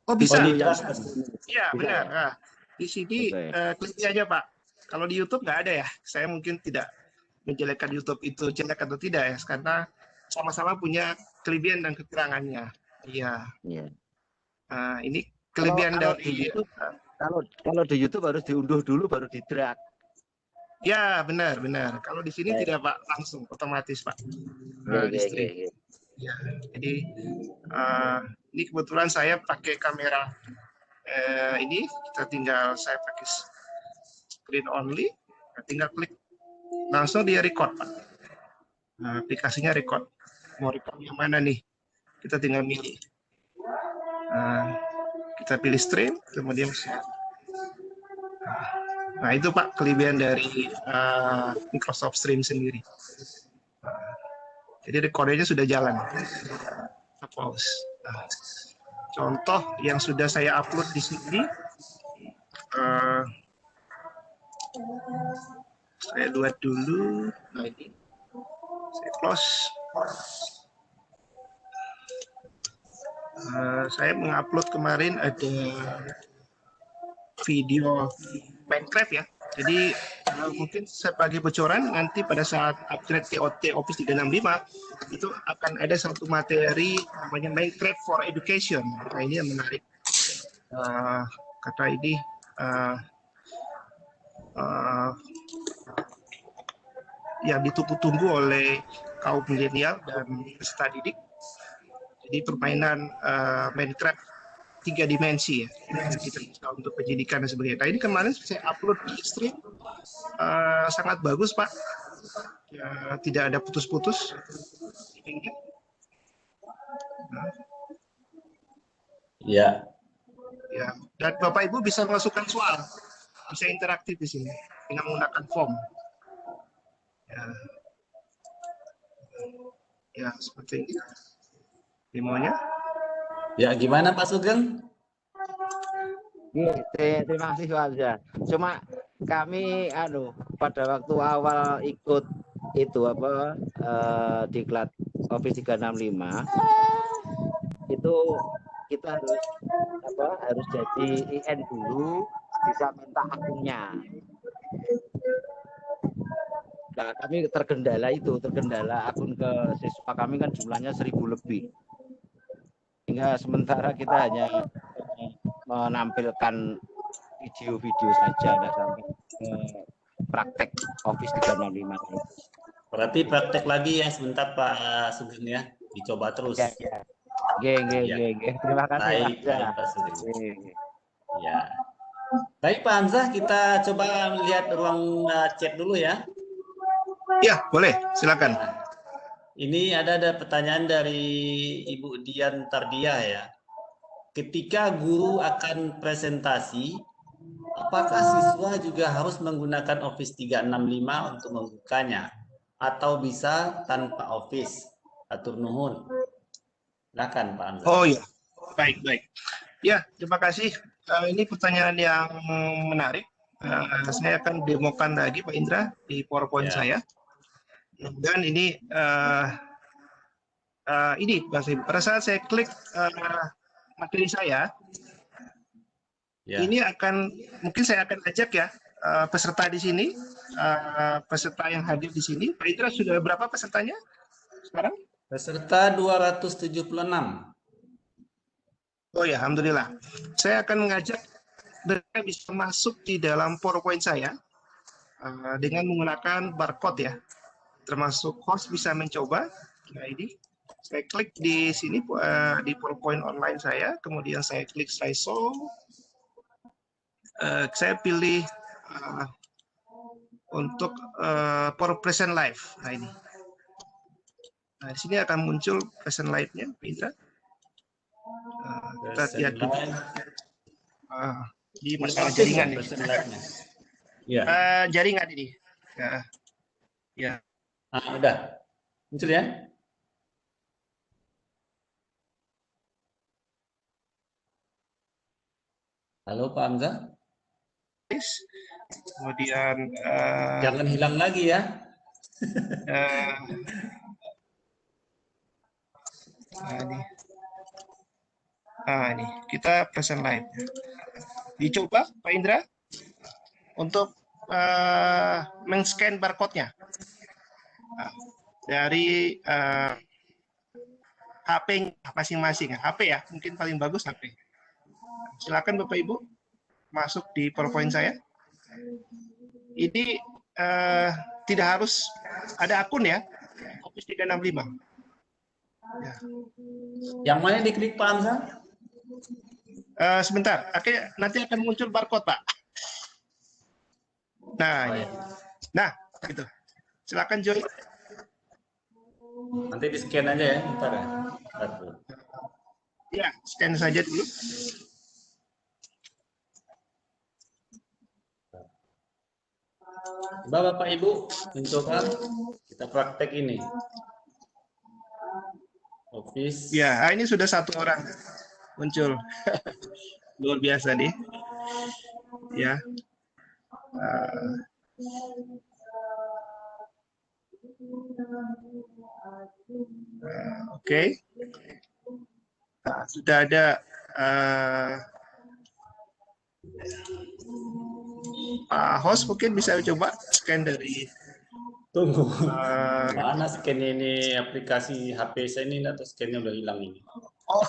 Oh bisa. Iya benar. Nah, di sini klik aja Pak. Kalau di YouTube nggak ada ya. Saya mungkin tidak menjelekkan YouTube itu jelek atau tidak ya, karena sama-sama punya kelebihan dan kekurangannya. Iya. Ini kelebihan dari YouTube. Kalau di YouTube harus diunduh dulu baru di-drag. Ya, benar. Kalau di sini tidak, Pak, langsung otomatis, Pak. Di stream. Ya, jadi ini kebetulan saya pakai kamera ini, saya pakai screen only, tinggal klik langsung dia record, Pak. Aplikasinya record. Mau record yang mana nih? Kita tinggal milih. Kita pilih stream, kemudian share. Nah, itu Pak kelebihan dari Microsoft Stream sendiri. Jadi recordernya sudah jalan. Pause. Nah, contoh yang sudah saya upload di sini, saya buat dulu. Nah, ini saya close. Saya mengupload kemarin ada video Minecraft ya. Jadi mungkin sebagai bocoran nanti pada saat upgrade TOT Office 365 itu akan ada satu materi namanya Minecraft for Education. Nah, ini yang menarik. Kata ini yang ditunggu-tunggu oleh kaum milenial dan peserta didik. Jadi permainan Minecraft 3 dimensi ya, kita bisa untuk pendidikan dan sebagainya. Nah, ini kemarin saya upload di stream, sangat bagus Pak, ya, tidak ada putus-putus. Ya. Ya, dan Bapak Ibu bisa masukkan soal, bisa interaktif di sini dengan menggunakan form. Ya seperti ini demonya. Ya, gimana Pak Sugeng? Terima kasih Pak Hamzah. Cuma kami pada waktu awal ikut itu diklat Office 365 itu kita harus jadi IN dulu, bisa minta akunnya. Nah, kami terkendala akun ke siswa kami kan jumlahnya 1000 lebih. Sehingga sementara kita hanya menampilkan video-video saja, tidak sampai praktek Office 365. Berarti praktek lagi ya sebentar Pak Sugeng ya, dicoba terus. Ya. Terima kasih Baik, Pak Sugeng. Ya. Baik Pak Hamzah, kita coba lihat ruang chat dulu ya. Ya, boleh, silakan. Ini ada pertanyaan dari Ibu Dian Tardiah ya. Ketika guru akan presentasi, apakah siswa juga harus menggunakan Office 365 untuk membukanya? Atau bisa tanpa Office? Atur nuhun. Silakan Pak Hamzah. Oh iya, baik. Ya, terima kasih. Ini pertanyaan yang menarik. Saya akan demokan lagi Pak Indra di PowerPoint saya. Dan ini pada saat saya klik materi saya, ini mungkin saya akan ajak ya peserta di sini, peserta yang hadir di sini. Pak Indra, sudah berapa pesertanya sekarang? Peserta 276. Oh ya, alhamdulillah. Saya akan mengajak mereka bisa masuk di dalam PowerPoint saya dengan menggunakan barcode ya. Termasuk host bisa mencoba. Nah, ini saya klik di sini di PowerPoint online saya, kemudian saya klik slideshow. Saya pilih untuk present live. Nah, ini. Nah, di sini akan muncul present live-nya, Indra. Kita lihat dulu. Di masalah jaringan ini. Jaringan ini. Ya. Udah. Muncul ya? Halo Pak Hamzah. Kemudian jangan hilang lagi ya. Ini kita present live. Dicoba Pak Indra untuk men-scan barcode-nya. Dari HP masing-masing, HP ya, mungkin paling bagus HP. Silakan Bapak Ibu masuk di PowerPoint saya. Ini tidak harus ada akun ya, Office 365. Ya. Yang mana diklik Pak Hamzah? Sebentar, akhirnya nanti akan muncul barcode, Pak. Nah, Oh, ya. nah, gitu. Silakan join. Nanti di scan aja ya, ntar ya. Satu. Ya, scan saja dulu. Coba Bapak Ibu mencoba kita praktek ini. Office. Ya, ini sudah satu orang muncul. Luar biasa nih. Ya. Oke. Nah, sudah ada Pak host mungkin bisa coba scan dari Tunggu. Mana scan ini aplikasi HP saya ini atau scannya udah hilang ini? oh,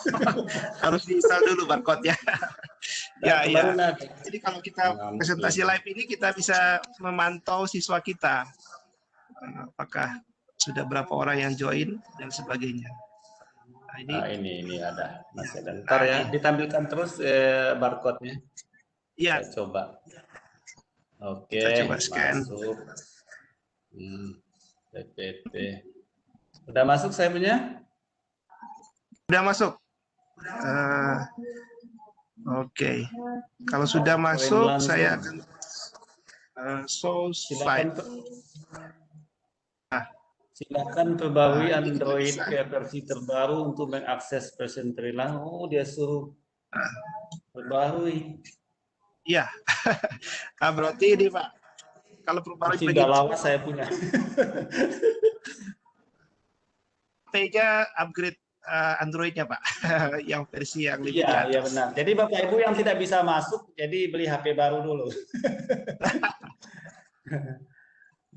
harus diinstal dulu barcode-nya. Ya, ya. Jadi kalau kita presentasi live ini kita bisa memantau siswa kita. Apakah sudah berapa orang yang join dan sebagainya. Nah, ini ada. Masih ada. Ntar ya, ditampilkan terus barcode-nya. Iya. Saya coba. Oke, kita coba scan. Masuk. PPT. Udah masuk saya punya? Udah masuk. Oke. Kalau sudah masuk, saya akan show slide. Silakan perbarui Android ke versi terbaru untuk mengakses presenter. Oh, dia suruh perbarui. Iya. Nah, berarti ini Pak. Kalau perbarui begitu. Sudah lama saya punya. HP-nya upgrade Android-nya Pak. Yang versi yang lebih Iya, iya benar. Jadi Bapak Ibu yang tidak bisa masuk, jadi beli HP baru dulu.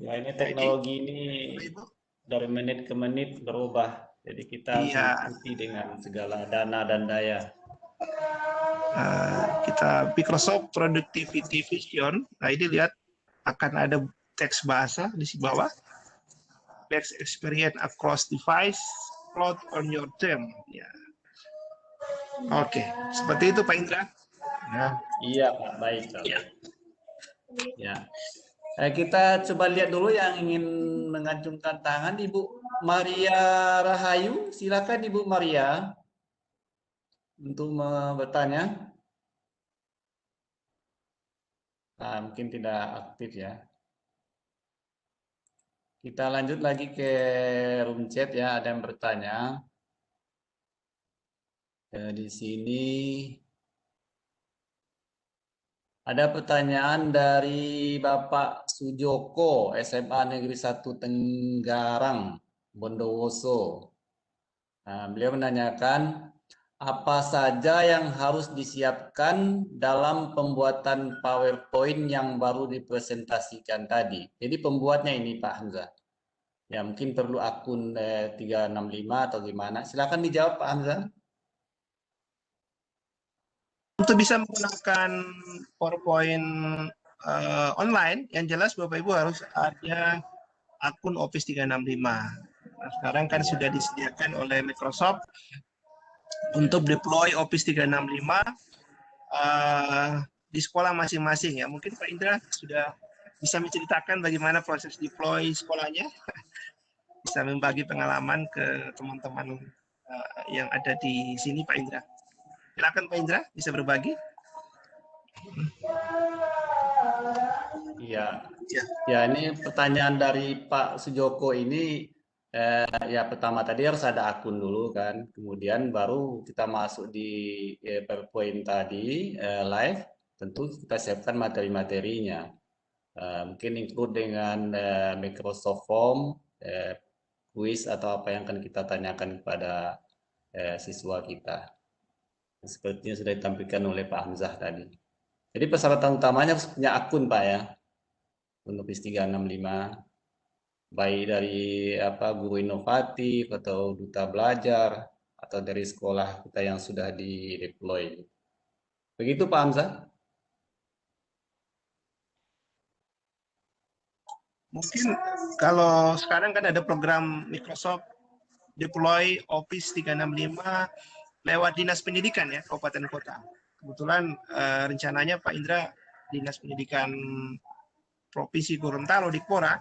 Ya, ini teknologi ini dari menit ke menit berubah. Jadi kita ikuti dengan segala dana dan daya. Kita Microsoft Productivity Vision. Nah, ini lihat akan ada teks bahasa di bawah. Best experience across device, plot on your term. Ya. Oke, seperti itu Pak Indra. Ya. Iya Pak, baik. Ya. Ya. Kita coba lihat dulu yang ingin mengacungkan tangan, Ibu Maria Rahayu. Silakan Ibu Maria untuk bertanya. Nah, mungkin tidak aktif ya. Kita lanjut lagi ke room chat ya, ada yang bertanya. Di sini ada pertanyaan dari Bapak Sujoko, SMA Negeri 1 Tenggarang, Bondowoso. Nah, beliau menanyakan, apa saja yang harus disiapkan dalam pembuatan PowerPoint yang baru dipresentasikan tadi? Jadi pembuatnya ini Pak Hamzah. Ya mungkin perlu akun 365 atau gimana? Silakan dijawab Pak Hamzah. Untuk bisa menggunakan PowerPoint online, yang jelas Bapak Ibu harus ada akun Office 365. Nah, sekarang kan sudah disediakan oleh Microsoft untuk deploy Office 365 di sekolah masing-masing ya. Mungkin Pak Indra sudah bisa menceritakan bagaimana proses deploy sekolahnya, bisa membagi pengalaman ke teman-teman yang ada di sini Pak Indra. Silakan Pak Indra, bisa berbagi. Iya, ya ini pertanyaan dari Pak Sujoko ini. Ya pertama tadi harus ada akun dulu kan, kemudian baru kita masuk di PowerPoint tadi live, tentu kita siapkan materi-materinya, mungkin include dengan Microsoft Form, quiz atau apa yang akan kita tanyakan kepada siswa kita. Sepertinya sudah ditampilkan oleh Pak Hamzah tadi. Jadi persyaratan utamanya harus punya akun Pak ya, untuk Office 365. Baik dari guru inovatif atau duta belajar atau dari sekolah kita yang sudah di deploy. Begitu Pak Hamzah? Mungkin kalau sekarang kan ada program Microsoft deploy Office 365 lewat Dinas Pendidikan ya, kabupaten kota. Kebetulan rencananya Pak Indra, Dinas Pendidikan Provinsi Gorontalo Dikpora,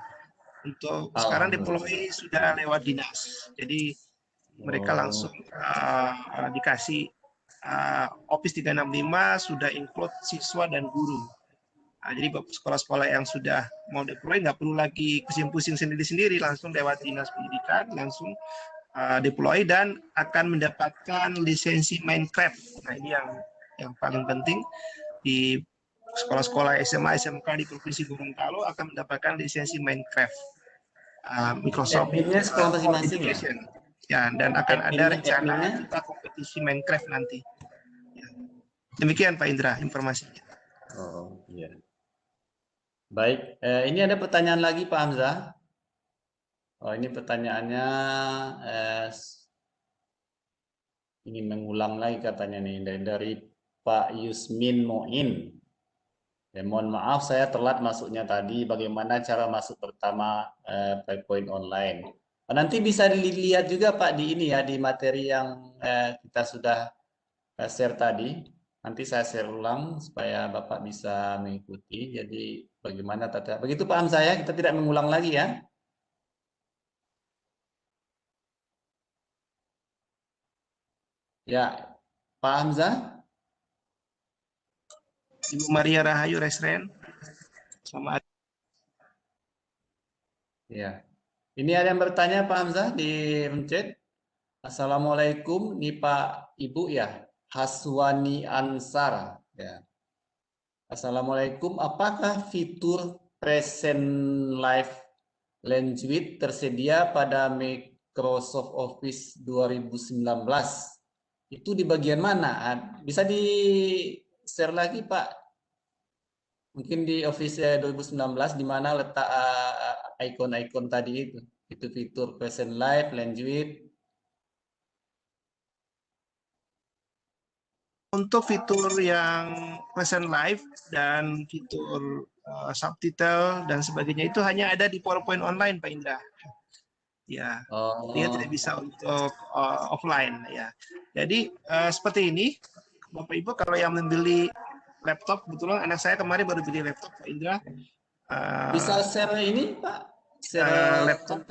untuk sekarang deploy sudah lewat dinas. Jadi mereka langsung dikasih Office 365 sudah include siswa dan guru. Jadi sekolah-sekolah yang sudah mau deploy nggak perlu lagi pusing-pusing sendiri-sendiri, langsung lewat Dinas Pendidikan, langsung deploy dan akan mendapatkan lisensi Minecraft. Nah ini yang paling penting, di sekolah-sekolah SMA, SMK di Provinsi Gorontalo akan mendapatkan lisensi Minecraft. Microsoft sekolah masing-masing ya, dan akan ada rencana kita kompetisi Minecraft nanti. Ya. Demikian Pak Indra informasinya. Oh iya. Baik, ini ada pertanyaan lagi Pak Hamzah. Oh ini pertanyaannya ingin mengulang lagi katanya nih dari Pak Yusmin Moin. Ya, mohon maaf saya telat masuknya tadi. Bagaimana cara masuk pertama PowerPoint online? Nanti bisa dilihat juga Pak di ini ya, di materi yang kita sudah share tadi. Nanti saya share ulang supaya Bapak bisa mengikuti. Jadi bagaimana tata. Begitu paham saya, kita tidak mengulang lagi ya. Ya, Pak Hamzah. Ibu Maria Rahayu Resren. Sama. Ya. Ini ada yang bertanya Pak Hamzah di chat. Assalamualaikum, nih Pak Ibu ya. Haswani Ansar ya. Assalamualaikum, apakah fitur present live language tersedia pada Microsoft Office 2019? Itu di bagian mana? Bisa di share lagi Pak? Mungkin di Office 2019 di mana letak icon-icon tadi itu fitur present live language. Untuk fitur yang present live dan fitur subtitle dan sebagainya itu hanya ada di PowerPoint online Pak Indra. Ya, dia tidak bisa untuk offline ya. Jadi seperti ini, Bapak Ibu kalau yang membeli laptop, kebetulan anak saya kemarin baru beli laptop Pak Indra. Bisa share ini Pak? Share laptop.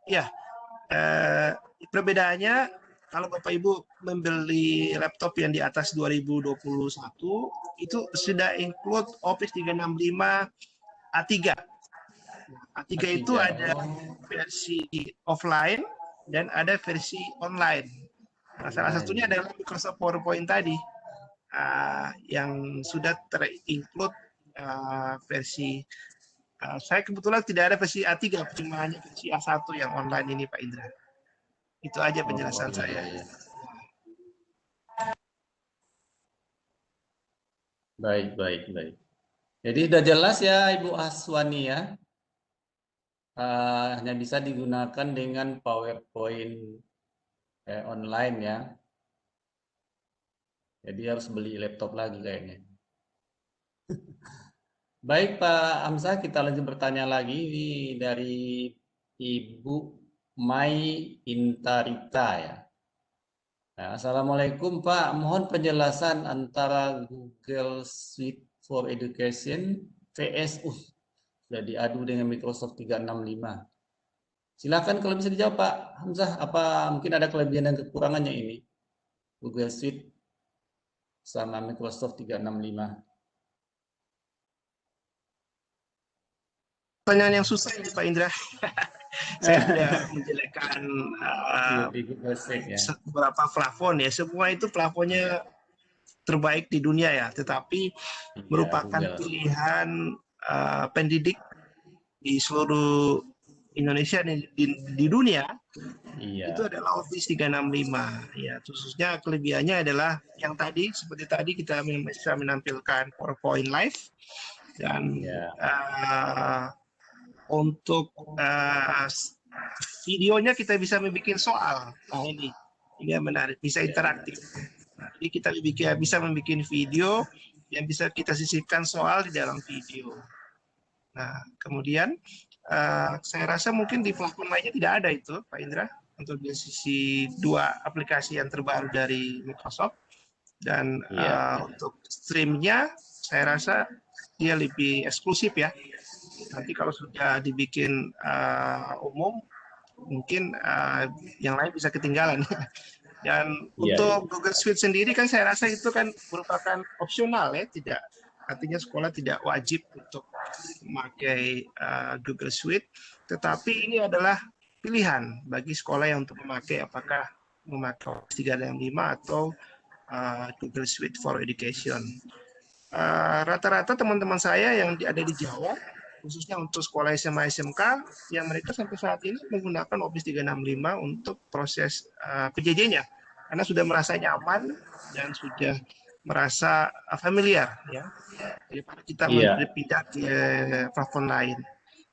Ya, perbedaannya. Kalau Bapak Ibu membeli laptop yang di atas 2021 itu sudah include Office 365 A3. A3 itu ada versi offline dan ada versi online. Nah, salah satunya adalah Microsoft PowerPoint tadi yang sudah terinclude versi. Saya kebetulan tidak ada versi A3, cuma hanya versi A1 yang online ini Pak Indra. Itu aja penjelasan saya. Iya. Baik. Jadi sudah jelas ya Ibu Aswani ya. Hanya bisa digunakan dengan PowerPoint online ya. Jadi harus beli laptop lagi kayaknya. Baik Pak Hamzah, kita lanjut bertanya lagi. Ini dari Ibu Mai Intarita ya. Nah, Assalamualaikum Pak, mohon penjelasan antara Google Suite for Education VS sudah diadu dengan Microsoft 365. Silakan kalau bisa dijawab Pak Hamzah, apa mungkin ada kelebihan dan kekurangannya ini Google Suite sama Microsoft 365? Pertanyaan yang susah ini Pak Indra. Saya sudah menjelaskan beberapa plafon ya. Semua itu plafonnya terbaik di dunia ya. Tetapi merupakan pilihan pendidik di seluruh Indonesia di dunia. Itu adalah Office 365. Ya, khususnya kelebihannya adalah yang tadi seperti tadi kita bisa menampilkan PowerPoint live dan untuk videonya kita bisa membuat soal. Nah ini yang menarik, bisa interaktif. Nah, jadi kita bisa membuat video yang bisa kita sisipkan soal di dalam video. Nah, kemudian saya rasa mungkin di platform lainnya tidak ada itu, Pak Indra, untuk di sisi dua aplikasi yang terbaru dari Microsoft. Dan untuk streamnya, saya rasa dia lebih eksklusif ya. Nanti kalau sudah dibikin umum, mungkin yang lain bisa ketinggalan. Dan untuk Google Suite sendiri kan saya rasa itu kan merupakan opsional ya, tidak, artinya sekolah tidak wajib untuk memakai Google Suite, tetapi ini adalah pilihan bagi sekolah yang untuk memakai, apakah memakai Office 365 atau Google Suite for Education. Rata-rata teman-teman saya yang ada di Jawa, khususnya untuk sekolah SMA SMK, yang mereka sampai saat ini menggunakan Office 365 untuk proses PJJ-nya, karena sudah merasa nyaman dan sudah merasa familiar ya, daripada kita berpindah ke platform lain.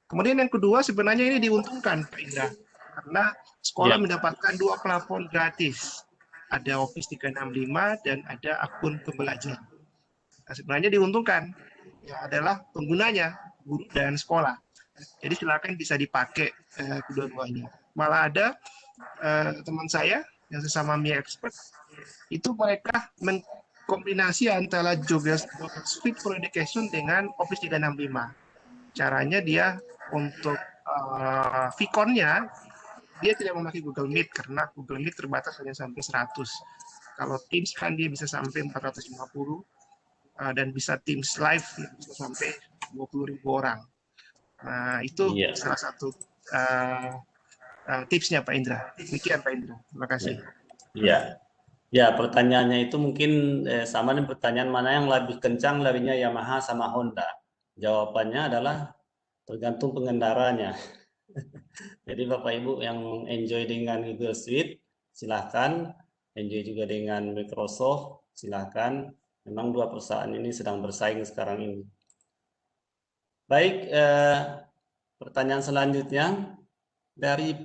Kemudian yang kedua, sebenarnya ini diuntungkan Pak Indra, karena sekolah mendapatkan dua platform gratis, ada Office 365 dan ada akun pembelajar. Nah, sebenarnya diuntungkan ya adalah penggunanya, guru dan sekolah. Jadi silakan bisa dipakai kedua-duanya. Malah ada teman saya yang sesama MIA expert, itu mereka mengkombinasi antara Google Suite for Education dengan Office 365. Caranya dia untuk Vcon-nya, dia tidak memakai Google Meet karena Google Meet terbatas hanya sampai 100. Kalau Teams kan dia bisa sampai 450 dan bisa Teams Live bisa sampai 20.000 orang. Nah, itu salah satu tipsnya Pak Indra. Demikian Pak Indra. Terima kasih. Ya, pertanyaannya itu mungkin sama dengan pertanyaan mana yang lebih kencang larinya Yamaha sama Honda. Jawabannya adalah tergantung pengendaranya. Jadi Bapak Ibu yang enjoy dengan Google Suite, silahkan. Enjoy juga dengan Microsoft, silahkan. Memang dua perusahaan ini sedang bersaing sekarang ini. Baik, pertanyaan selanjutnya dari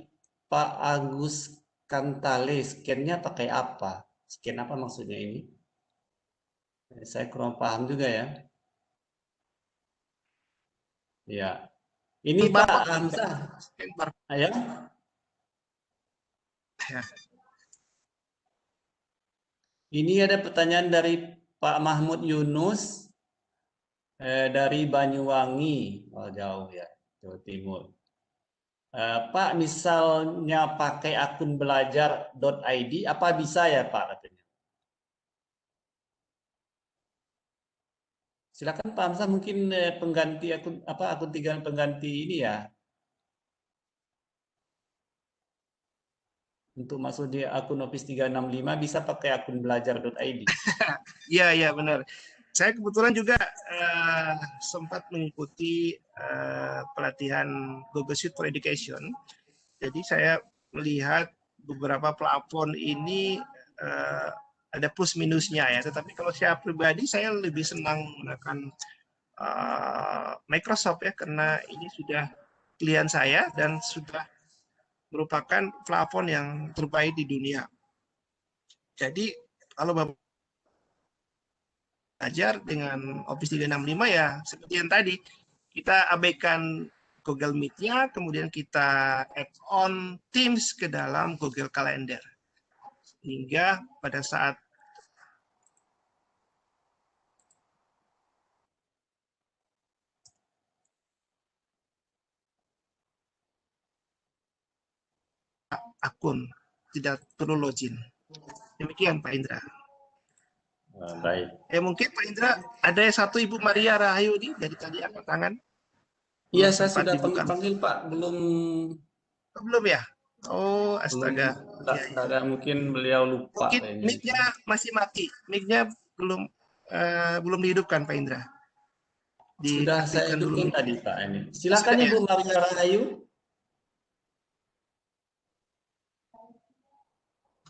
Pak Agus Kantale, scan-nya pakai apa? Scan apa maksudnya ini? Saya kurang paham juga ya. Ya, ini Pak Hamzah. Ayo. Ini ada pertanyaan dari Pak Mahmud Yunus dari Banyuwangi, jauh ya, Jawa Timur. Pak, misalnya pakai akun belajar.id, apa bisa ya Pak katanya? Silakan Pak Hamzah, mungkin pengganti akun akun 3 pengganti ini ya. Untuk masuk di akun Office 365 bisa pakai akun belajar.id. Iya, benar. Saya kebetulan juga sempat mengikuti pelatihan Google Suite for Education. Jadi saya melihat beberapa platform ini ada plus minusnya ya. Tetapi kalau saya pribadi, saya lebih senang menggunakan Microsoft ya, karena ini sudah klien saya dan sudah merupakan platform yang terbaik di dunia. Jadi kalau Bapak belajar dengan Office 365 ya seperti yang tadi, kita abaikan Google Meet-nya, kemudian kita add on Teams ke dalam Google Calendar. Hingga pada saat akun, tidak perlu login. Demikian Pak Indra. Baik. Mungkin Pak Indra, ada satu Ibu Maria Rahayu nih dari tadi angkat tangan. Iya, saya sudah panggil Pak, belum ya? Oh, astaga. Astaga, mungkin beliau lupa. Mungkin mic-nya masih mati. Mic-nya belum dihidupkan Pak Indra. Sudah saya hidupkan tadi Pak ini. Silakan Ibu Maria Rahayu.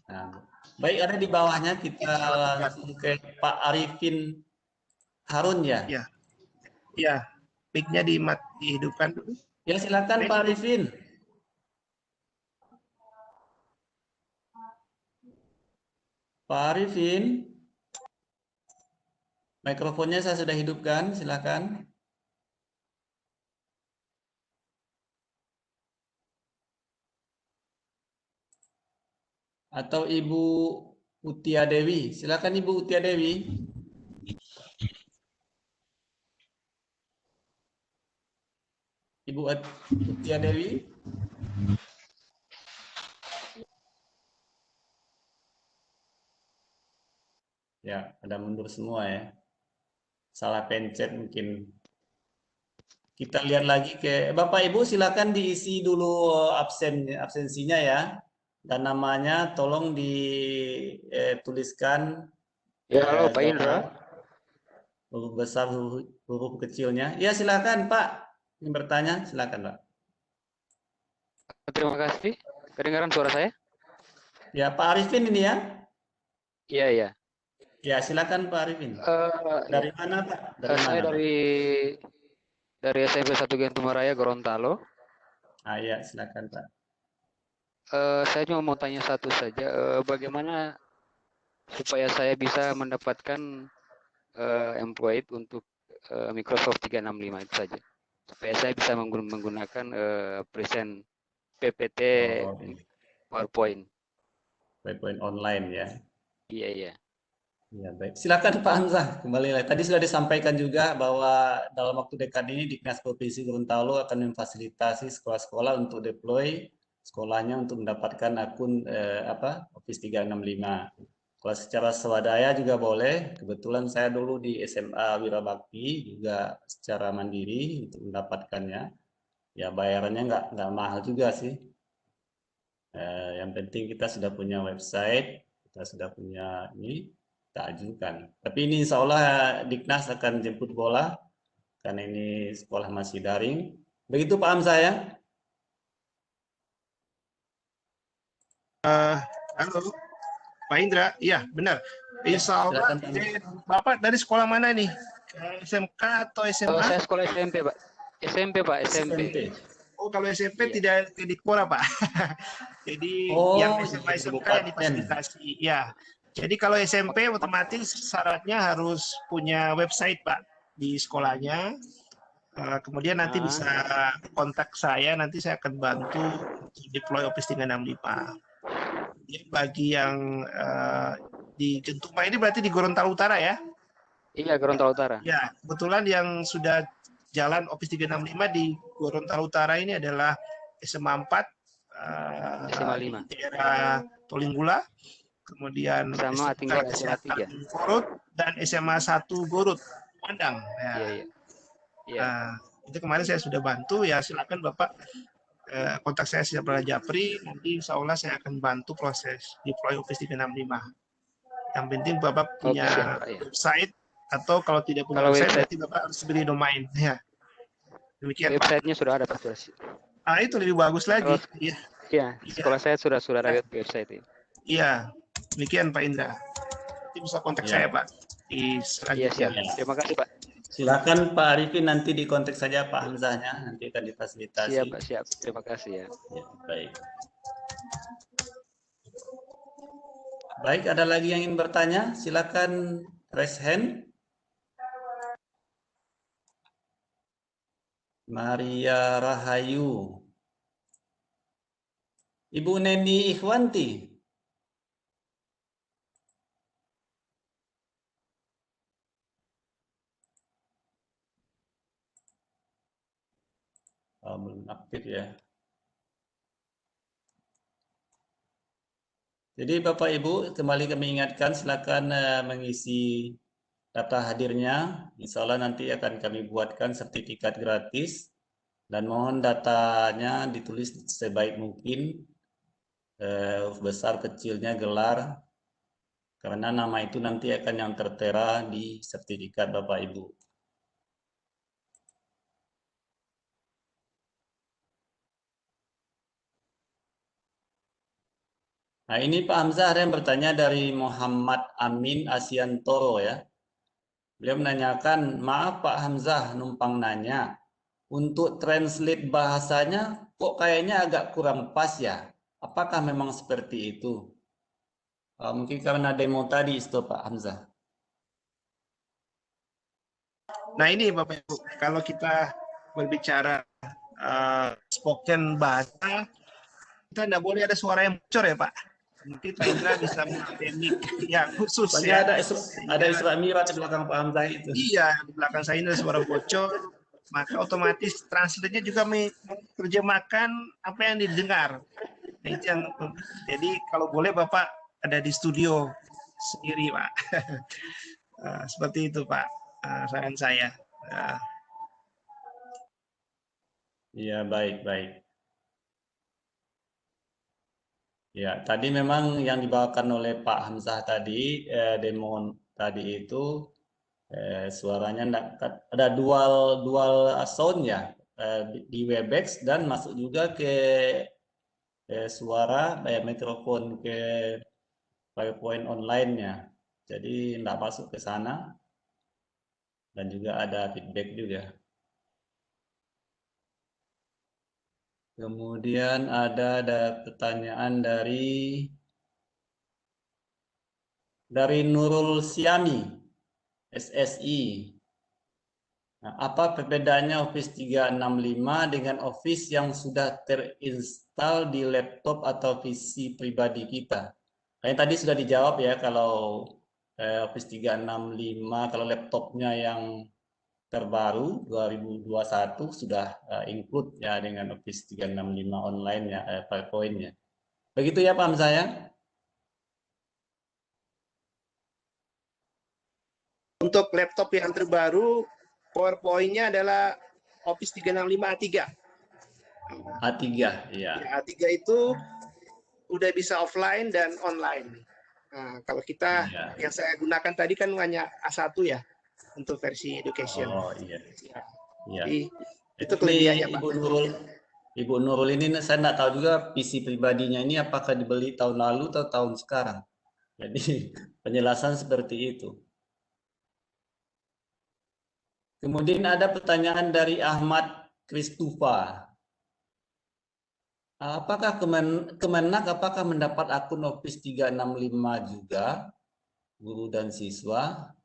Nah, baik, ada di bawahnya, kita langsung ke Pak Arifin Harun ya. Iya, mic-nya dihidupkan dulu. Ya, silakan Pak Arifin. Pak Arifin, mikrofonnya saya sudah hidupkan, silakan. atau Ibu Utia Dewi. Silakan Ibu Utia Dewi. Ibu Utia Dewi. Ya, ada mundur semua ya. Salah pencet mungkin. Kita lihat lagi ke Bapak Ibu, silakan diisi dulu absensinya ya. Dan namanya tolong dituliskan Ya, halo Pak Indra. huruf besar, huruf kecilnya. Ya, silakan Pak. Yang bertanya, silakan Pak. Terima kasih. Kedengaran suara saya? Ya, Pak Arifin ini ya. Iya, iya. Ya, silakan Pak Arifin. Dari mana Pak? Saya mana, dari SMP 1 Gentumaraya Gorontalo. Ya, silakan Pak. Saya cuma mau tanya satu saja, bagaimana supaya saya bisa mendapatkan employed untuk Microsoft 365 itu saja, supaya saya bisa menggunakan present PPT PowerPoint. PowerPoint online ya. Iya, iya. Ya, baik. Silakan Pak Hamzah, kembali lagi. Tadi sudah disampaikan juga bahwa dalam waktu dekat ini Dinas Provinsi Gorontalo akan memfasilitasi sekolah-sekolah untuk deploy sekolahnya untuk mendapatkan akun Office 365. Kalau secara swadaya juga boleh. Kebetulan saya dulu di SMA Wirabakti juga secara mandiri untuk mendapatkannya. Ya bayarannya nggak mahal juga sih. Yang penting kita sudah punya website, kita sudah punya ini. Kita ajukan. Tapi ini insya Allah Diknas akan jemput bola karena ini sekolah masih daring. Begitu Pak Hamzah ya? Halo, Pak Indra. Iya, benar. Insya Allah. Bapak dari sekolah mana nih? SMK atau SMA? Saya sekolah SMP, Pak. SMP, Pak. SMP. Oh, kalau SMP tidak di sekolah, Pak. Jadi yang SMA SMK yang difasilitasi. Ya. Jadi kalau SMP otomatis syaratnya harus punya website Pak di sekolahnya. Kemudian nanti bisa kontak saya, nanti saya akan bantu deploy Office 365. Bagi yang di Gentuma ini berarti di Gorontalo Utara ya? Iya, Gorontalo Utara. Ya, kebetulan yang sudah jalan Office 365 di Gorontalo Utara ini adalah SMA 4, SMA 5. di daerah Tolinggula. Kemudian sama tinggal SMA 3 Gorut dan SMA 1 Gorut Pandang. Ya. Iya. Nah, itu kemarin saya sudah bantu ya, silakan Bapak kontak saya Syabra Japri, nanti insya Allah saya akan bantu proses deploy Office 365. Yang penting Bapak punya website atau kalau tidak punya website berarti Bapak harus beli domain ya. Demikian websitenya sudah ada Pak. Itu lebih bagus lagi. Iya, sekolah saya sudah ada website ini. Iya. Demikian Pak Indra. Nanti bisa kontak saya Pak di selanjutnya. Iya. Terima kasih Pak. Silakan Pak Arifin nanti dikontak saja Pak Hamzahnya, nanti akan difasilitasi. Siap Pak, siap. Terima kasih ya. Baik. Baik, ada lagi yang ingin bertanya? Silakan raise hand. Maria Rahayu. Ibu Neni Ikhwanti. Belum aktif ya. Jadi Bapak Ibu kembali kami ingatkan silakan mengisi data hadirnya. Insya Allah nanti akan kami buatkan sertifikat gratis dan mohon datanya ditulis sebaik mungkin, besar kecilnya gelar, karena nama itu nanti akan yang tertera di sertifikat Bapak Ibu. Nah ini Pak Hamzah ada yang bertanya dari Muhammad Amin Asiantoro ya. Beliau menanyakan, maaf Pak Hamzah numpang nanya, untuk translate bahasanya kok kayaknya agak kurang pas ya? Apakah memang seperti itu? Mungkin karena demo tadi itu Pak Hamzah. Nah ini Bapak Ibu, kalau kita berbicara spoken bahasa, kita tidak boleh ada suara yang bocor ya Pak. Nanti Pak Indra bisa memakai mic yang khusus Soalnya ya. ada Isra Mi'raj di belakang Pak Hamzah itu. Iya, di belakang saya ini ada suara bocor, maka otomatis translator-nya juga menerjemahkan apa yang didengar. Nah, itu yang, jadi kalau boleh Bapak ada di studio sendiri, Pak. Seperti itu, Pak, saran saya. Iya, baik. Ya, tadi memang yang dibawakan oleh Pak Hamzah tadi, demo tadi itu suaranya ada dual sound ya, di Webex dan masuk juga ke suara mikrofon ke PowerPoint online-nya. Jadi tidak masuk ke sana dan juga ada feedback juga. Kemudian ada pertanyaan dari Nurul Siami, SSI. Nah, apa perbedaannya Office 365 dengan Office yang sudah terinstall di laptop atau PC pribadi kita? Kayaknya tadi sudah dijawab ya, kalau Office 365, kalau laptopnya yang terbaru 2021 sudah include ya dengan Office 365 online ya, PowerPoint-nya. Begitu ya paham saya? Untuk laptop yang terbaru, PowerPoint-nya adalah Office 365 A3. A3, ya. A3 itu udah bisa offline dan online. Nah, kalau kita yang saya gunakan tadi kan hanya A1 ya untuk versi education. Oh iya. Jadi itu kelebihannya, Pak. Ibu Nurul ini saya nggak tahu juga PC pribadinya ini apakah dibeli tahun lalu atau tahun sekarang. Jadi penjelasan seperti itu. Kemudian ada pertanyaan dari Ahmad Kristufa. Apakah Kemenak apakah mendapat akun Office 365 juga, guru dan siswa?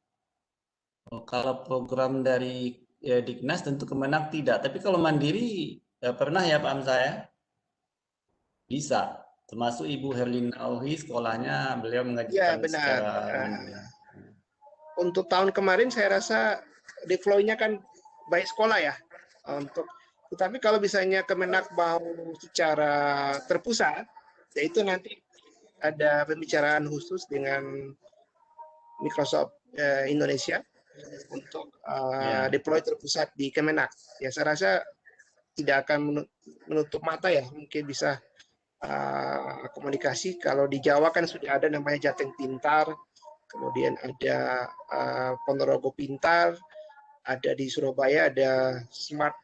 Kalau program dari Diknas tentu Kemenak tidak. Tapi kalau mandiri pernah ya Pak Hamzah ya? Bisa. Termasuk Ibu Herlina Auhi, sekolahnya beliau mengajarkan secara mandiri. Untuk tahun kemarin saya rasa deploy-nya kan baik sekolah ya. Tetapi kalau misalnya Kemenak mau secara terpusat, yaitu nanti ada pembicaraan khusus dengan Microsoft Indonesia untuk deploy terpusat di Kemenak. Ya saya rasa tidak akan menutup mata ya, mungkin bisa komunikasi. Kalau di Jawa kan sudah ada namanya Jateng Pintar, kemudian ada Ponorogo Pintar, ada di Surabaya ada Smart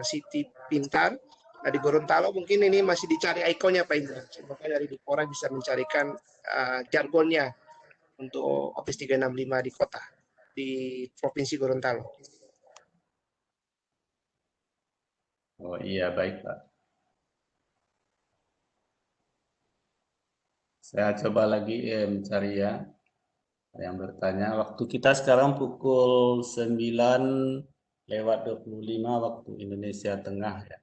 City Pintar. Nah, di Gorontalo mungkin ini masih dicari ikonnya Pak Indra. Semoga dari orang bisa mencarikan jargonnya untuk Office 365 di kota, di Provinsi Gorontalo. Oh iya, baik Pak. Saya coba lagi mencari ya yang bertanya. Waktu kita sekarang pukul 9:25 waktu Indonesia Tengah ya.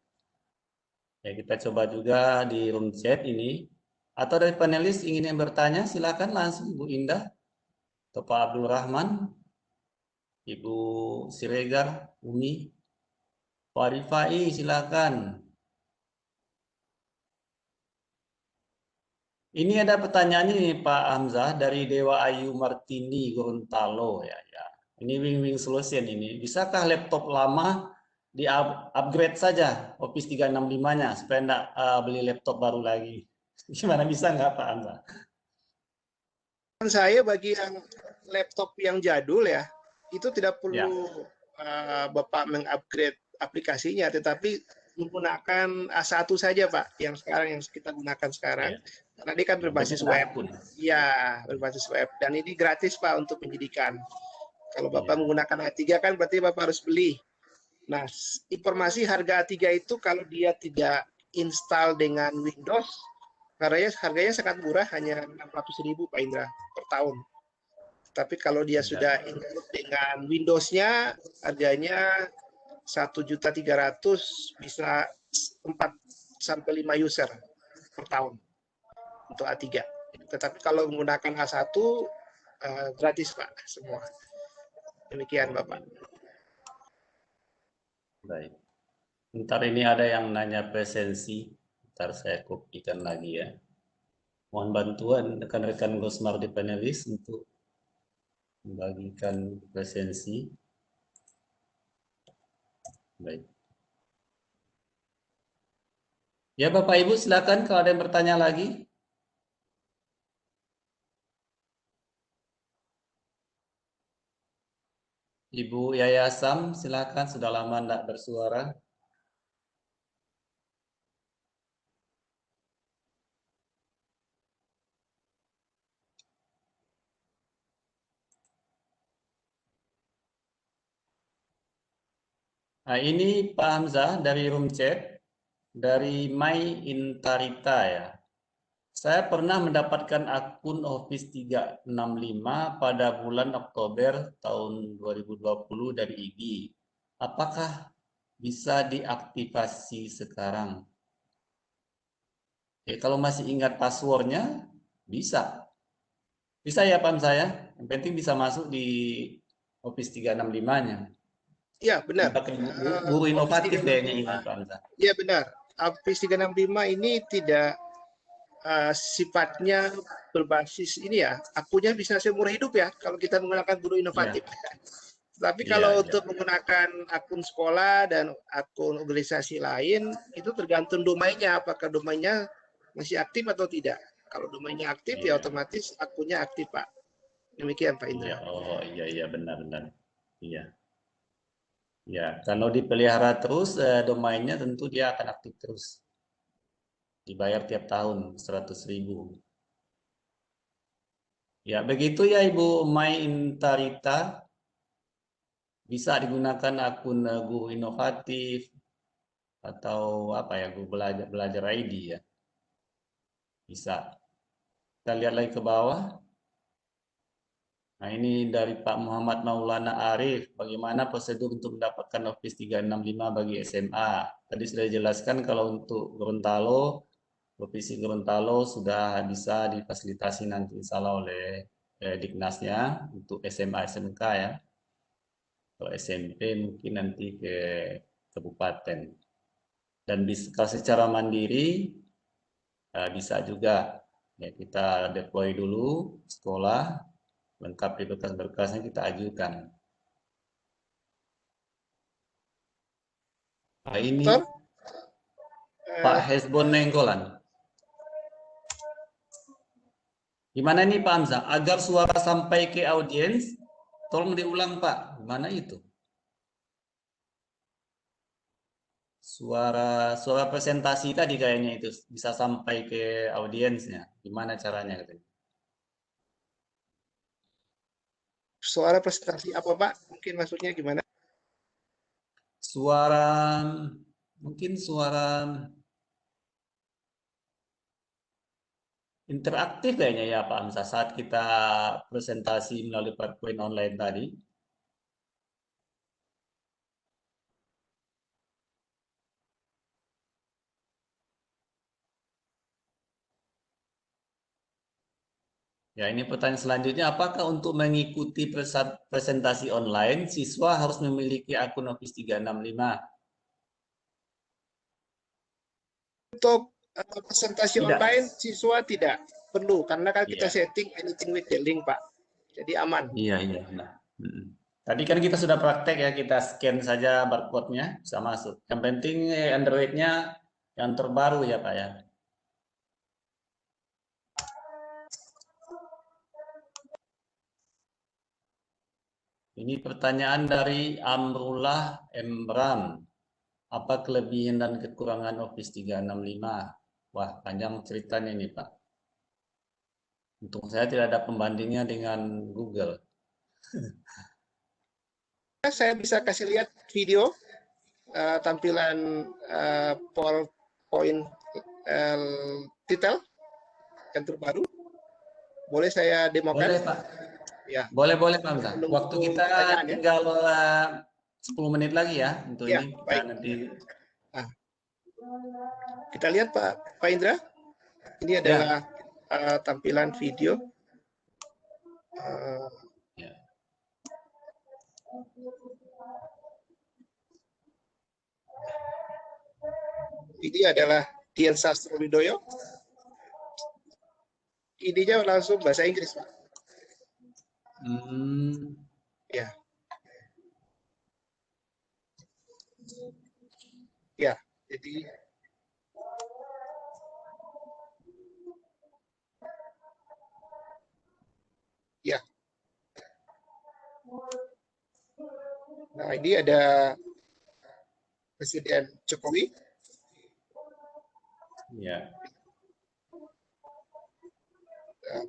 Ya, kita coba juga di room chat ini. Atau dari panelis ingin yang bertanya, silakan langsung Bu Indah atau Pak Abdul Rahman, Ibu Siregar, Umi, Pak Rifai, silakan. Ini ada pertanyaan ini Pak Hamzah dari Dewa Ayu Martini Gorontalo ya. Ini win-win solution ini. Bisakah laptop lama di upgrade saja Office 365-nya supaya enggak beli laptop baru lagi? Gimana, bisa nggak Pak Hamzah? Saya bagi yang laptop yang jadul ya, itu tidak perlu Bapak mengupgrade aplikasinya, tetapi menggunakan A1 saja Pak, yang sekarang yang kita gunakan sekarang. Karena ini kan berbasis web. Iya, berbasis web. Dan ini gratis Pak untuk penyidikan. Kalau Bapak menggunakan A3 kan berarti Bapak harus beli. Nah, informasi harga A3 itu kalau dia tidak install dengan Windows, harganya sangat murah, hanya 600.000 Pak Indra per tahun. Tapi kalau dia sudah include dengan Windows-nya, harganya 1.300.000, bisa 4 sampai 5 user per tahun. untuk A3. Tetapi kalau menggunakan A1 gratis Pak semua. Demikian Bapak. Baik. Ntar ini ada yang nanya presensi. Ntar saya kopikan lagi ya. Mohon bantuan rekan-rekan Gosmar di panelis untuk membagikan presensi. Baik. Ya Bapak Ibu silakan kalau ada yang bertanya lagi. Ibu Yaya Sam silakan, sudah lama tidak bersuara. Nah, ini Pak Hamzah dari room chat, dari Mai Intarita ya. Saya pernah mendapatkan akun Office 365 pada bulan Oktober tahun 2020 dari IGI. Apakah bisa diaktifasi sekarang? Kalau masih ingat passwordnya, bisa. Bisa ya Pak saya. Yang penting bisa masuk di Office 365-nya. Iya benar. Guru inovatif kayaknya ini Pak Hamzah. Iya benar. Office 365 ini tidak sifatnya berbasis ini ya. Akunnya bisa seumur hidup ya kalau kita menggunakan guru inovatif. Ya. Tapi kalau untuk menggunakan akun sekolah dan akun organisasi lain itu tergantung domainnya. Apakah domainnya masih aktif atau tidak. Kalau domainnya aktif ya otomatis akunnya aktif Pak. Demikian Pak Indra. Iya benar-benar. Iya. Ya, kalau dipelihara terus domainnya tentu dia akan aktif terus. Dibayar tiap tahun 100.000. Ya, begitu ya Ibu Mai Intarita. Bisa digunakan akun guru inovatif atau apa ya, guru belajar ID ya. Bisa. Kita lihat lagi ke bawah. Nah, ini dari Pak Muhammad Maulana Arif, bagaimana prosedur untuk mendapatkan Office 365 bagi SMA. Tadi sudah dijelaskan kalau untuk Gorontalo, Provinsi Gorontalo sudah bisa difasilitasi nanti insya Allah oleh Diknasnya untuk SMA SMK ya. Kalau SMP mungkin nanti ke kabupaten. Dan kalau secara mandiri bisa juga ya, kita deploy dulu sekolah, lengkap di berkas-berkasnya kita ajukan. Nah, ini Pak Hesbon Nenggolan. Gimana nih Pak Hamzah? Agar suara sampai ke audiens, tolong diulang Pak. Gimana itu? Suara presentasi tadi kayaknya itu bisa sampai ke audiensnya. Gimana caranya? Suara presentasi apa Pak? Mungkin maksudnya gimana? Mungkin suara interaktif kayaknya ya Pak Hamzah saat kita presentasi melalui PowerPoint online tadi. Ya, ini pertanyaan selanjutnya, apakah untuk mengikuti presentasi online, siswa harus memiliki akun Office 365? Untuk presentasi online, siswa tidak perlu, karena kan kita setting anything with the link, Pak. Jadi aman. Iya. Nah. Tadi kan kita sudah praktek ya, kita scan saja barcode-nya, bisa masuk. Yang penting Android-nya yang terbaru ya Pak ya. Ini pertanyaan dari Amrullah Emran. Apa kelebihan dan kekurangan Office 365? Wah, panjang ceritanya ini Pak. Untuk saya tidak ada pembandingnya dengan Google. Saya bisa kasih lihat video tampilan PowerPoint detail yang terbaru. Boleh saya demokan? Boleh Pak. Ya. Boleh Pak Hamzah. Waktu kita tinggal 10 menit lagi ya untuk ya, ini. Baik. Nanti... Nah, kita lihat Pak Indra. Ini adalah tampilan video. Ya. Ini adalah Dian Sastrowidoyo. Ininya langsung bahasa Inggris, Pak. Ya. Ya, jadi ya. Nah, ini ada Presiden Jokowi. Ya.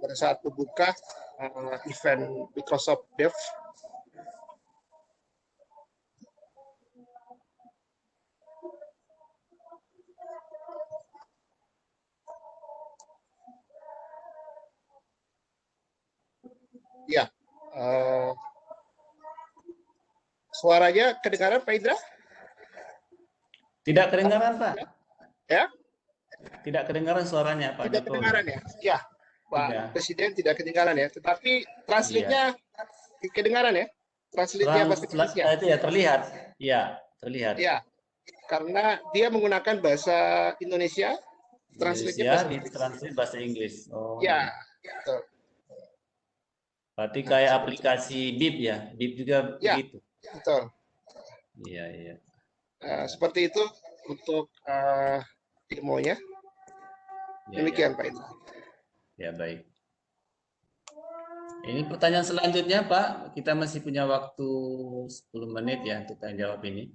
Pada saat membuka event Microsoft Dev. Ya, suaranya kedengaran Pak Indra? Tidak kedengaran, Pak. Ya? Tidak kedengaran suaranya, Pak Tidak Jokowi. kedengaran ya? Ya, Pak Tidak. Presiden tidak kedengaran ya. Tetapi translate-nya kedengaran ya? Translate-nya bahasa Inggrisnya. Itu ya terlihat. Iya, terlihat. Ya, karena dia menggunakan bahasa Indonesia, translate-nya bahasa Inggris. Translate bahasa Inggris. Oh. Ya, betul. Berarti kayak aplikasi Bip ya? Bip juga Ya, begitu. betul. Iya, iya. Seperti itu untuk demonya. Ya, Demikian ya. Pak Indra. Ya, baik. Ini pertanyaan selanjutnya, Pak. Kita masih punya waktu 10 menit ya untuk tanya jawab ini.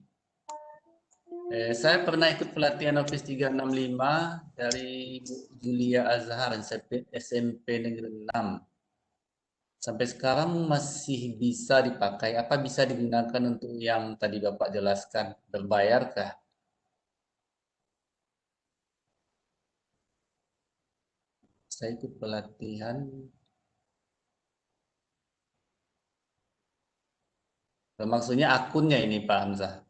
Saya pernah ikut pelatihan Office 365 dari Bu Julia Azhar, SMP Negeri 6. Sampai sekarang masih bisa dipakai. Apa bisa digunakan untuk yang tadi Bapak jelaskan? Berbayarkah? Saya ikut pelatihan. Maksudnya akunnya ini Pak Hamzah.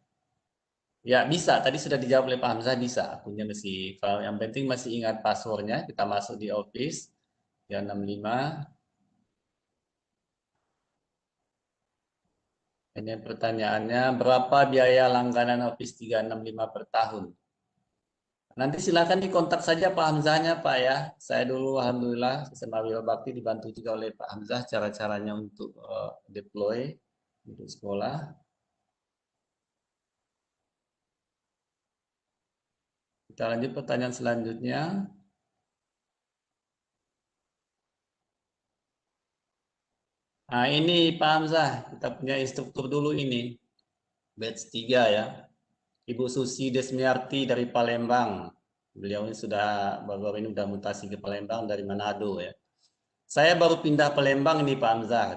Ya bisa, tadi sudah dijawab oleh Pak Hamzah, bisa. Akunnya masih, kalau yang penting masih ingat passwordnya, kita masuk di Office 365. Ini pertanyaannya, berapa biaya langganan Office 365 per tahun? Nanti silakan dikontak saja Pak Hamzahnya Pak ya. Saya dulu Alhamdulillah SMA Wira Bakti dibantu juga oleh Pak Hamzah cara-caranya untuk deploy untuk sekolah. Kita lanjut pertanyaan selanjutnya. Nah ini Pak Hamzah, kita punya instruktur dulu ini. Batch 3 ya. Ibu Susi Desmiarti dari Palembang. Beliau ini sudah baru-baru ini sudah mutasi ke Palembang dari Manado ya. Saya baru pindah Palembang ini Pak Hamzah.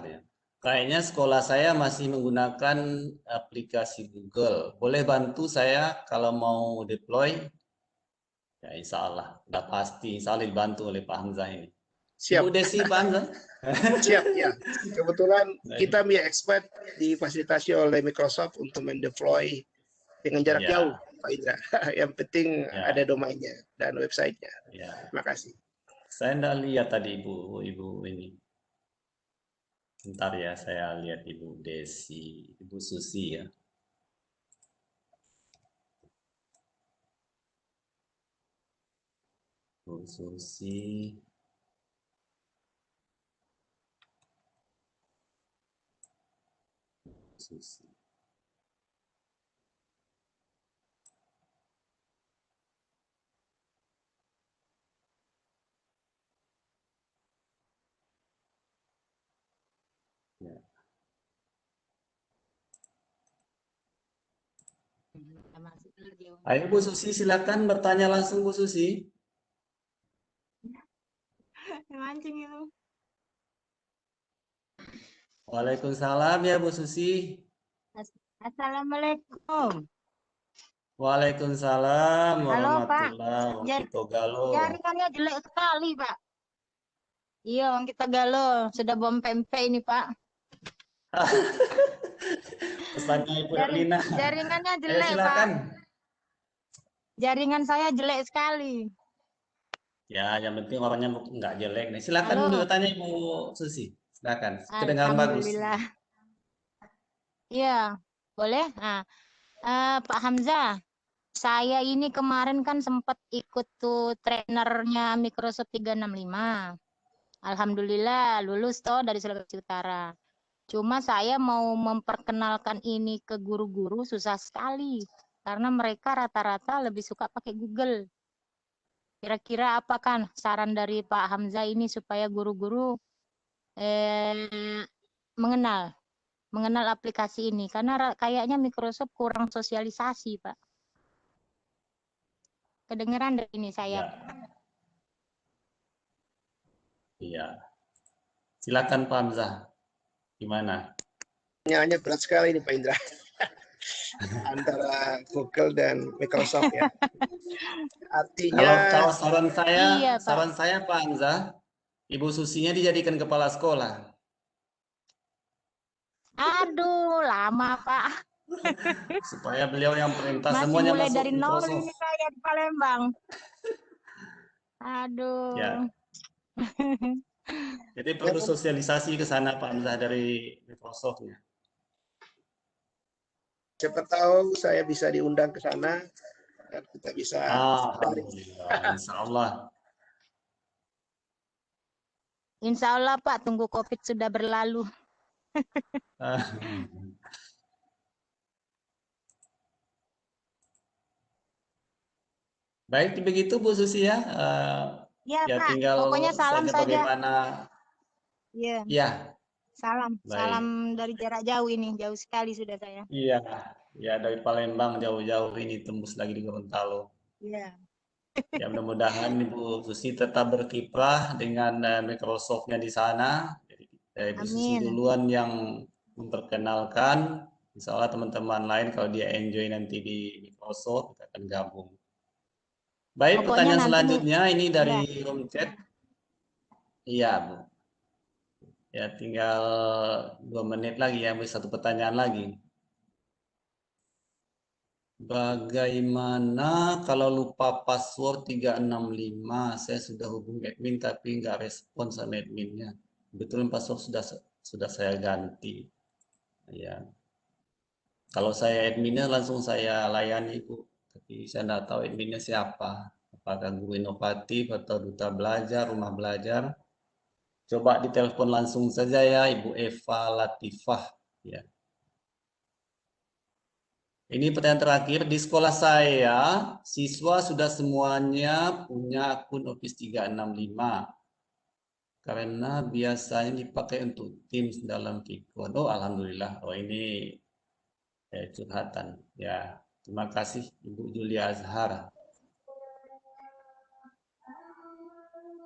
Kayaknya sekolah saya masih menggunakan aplikasi Google. Boleh bantu saya kalau mau deploy? Ya insya Allah, udah pasti. Insya Allah dibantu oleh Pak Hamzah ini. Siap. Ibu Desi, Pak Hamzah. Siap ya. Kebetulan kita punya expert difasilitasi oleh Microsoft untuk mendeploy dengan jarak Ya. jauh, Pak Indra. Yang penting Ya. ada domainnya dan websitenya. Ya. Terima kasih. Saya enggak lihat tadi ibu ini. Bentar ya, saya lihat Ibu Desi, Ibu Susi ya. Bu Susi. Susi. Ya. Ayo Bu Susi, silakan bertanya langsung Bu Susi. Mancing itu. Waalaikumsalam ya Bu Susi. Assalamualaikum. Waalaikumsalam Halo, Pak. warahmatullahi wabarakatuh. Jaringannya jelek sekali, Pak. Iya, orang kita galau. Sudah bom pempek ini, Pak. Pesannya Ibu Erlina. Jaringannya Ayo jelek, Pak. silakan. Jaringan saya jelek sekali. Ya, yang penting orangnya nggak jelek nih. Silakan Halo, bertanya Ibu Susi. Silakan. Kedengaran bagus. alhamdulillah. Iya, boleh. Nah, Pak Hamzah, saya ini kemarin kan sempat ikut tuh trainernya Microsoft 365. Alhamdulillah lulus toh dari Sulawesi Utara. Cuma saya mau memperkenalkan ini ke guru-guru susah sekali. Karena mereka rata-rata lebih suka pakai Google. Kira-kira apa kan saran dari Pak Hamzah ini supaya guru-guru eh, mengenal mengenal aplikasi ini? Karena kayaknya Microsoft kurang sosialisasi, Pak. Kedengeran dari ini saya. Ya, iya. Silakan Pak Hamzah. Gimana? Pertanyaannya berat sekali nih Pak Indra. Antara Google dan Microsoft ya. Artinya Kalau saran Iya, Pak. saya Pak Hamzah, Ibu Susinya dijadikan kepala sekolah. Aduh, lama, Pak. Supaya beliau yang perintah Masih semuanya mulai masuk dari nol Microsoft. ini saya di Palembang. Ya, Aduh. jadi perlu sosialisasi ke sana Pak Hamzah dari Microsoft-nya. siapa tahu saya bisa diundang ke sana dan kita bisa Alhamdulillah, insya Allah. Insya Allah, Pak, tunggu COVID sudah berlalu. Baik, begitu Bu Susi ya. Ya, Ya Pak. tinggal Pokoknya salam saja saja. bagaimana. Iya, Ya, salam. baik. Salam dari jarak jauh ini. Jauh sekali sudah saya. Iya, ya dari Palembang jauh-jauh ini tembus lagi di Gorontalo. Iya. Ya mudah-mudahan Ibu Susi tetap berkiprah dengan Microsoft-nya di sana. Jadi Ibu Susi Amin. duluan yang memperkenalkan. Insya Allah teman-teman lain kalau dia enjoy nanti di Microsoft kita akan gabung. Baik, Pokoknya pertanyaan nanti selanjutnya ini dari ya. room chat. Iya, Bu. Ya tinggal 2 menit lagi ya, satu pertanyaan lagi. Bagaimana kalau lupa password 365? Saya sudah hubungi admin tapi nggak respon sama adminnya. Kebetulan password sudah saya ganti. Ya, kalau saya adminnya langsung saya layani Bu. Tapi saya nggak tahu adminnya siapa. Apakah guru inovatif atau duta belajar, rumah belajar? Coba ditelepon langsung saja ya Ibu Eva Latifah. Ya. Ini pertanyaan terakhir, di sekolah saya, siswa sudah semuanya punya akun Office 365. Karena biasanya dipakai untuk Teams dalam Kikon. Oh, Alhamdulillah. Oh, ini curhatan. Ya, terima kasih Ibu Julia Azhar.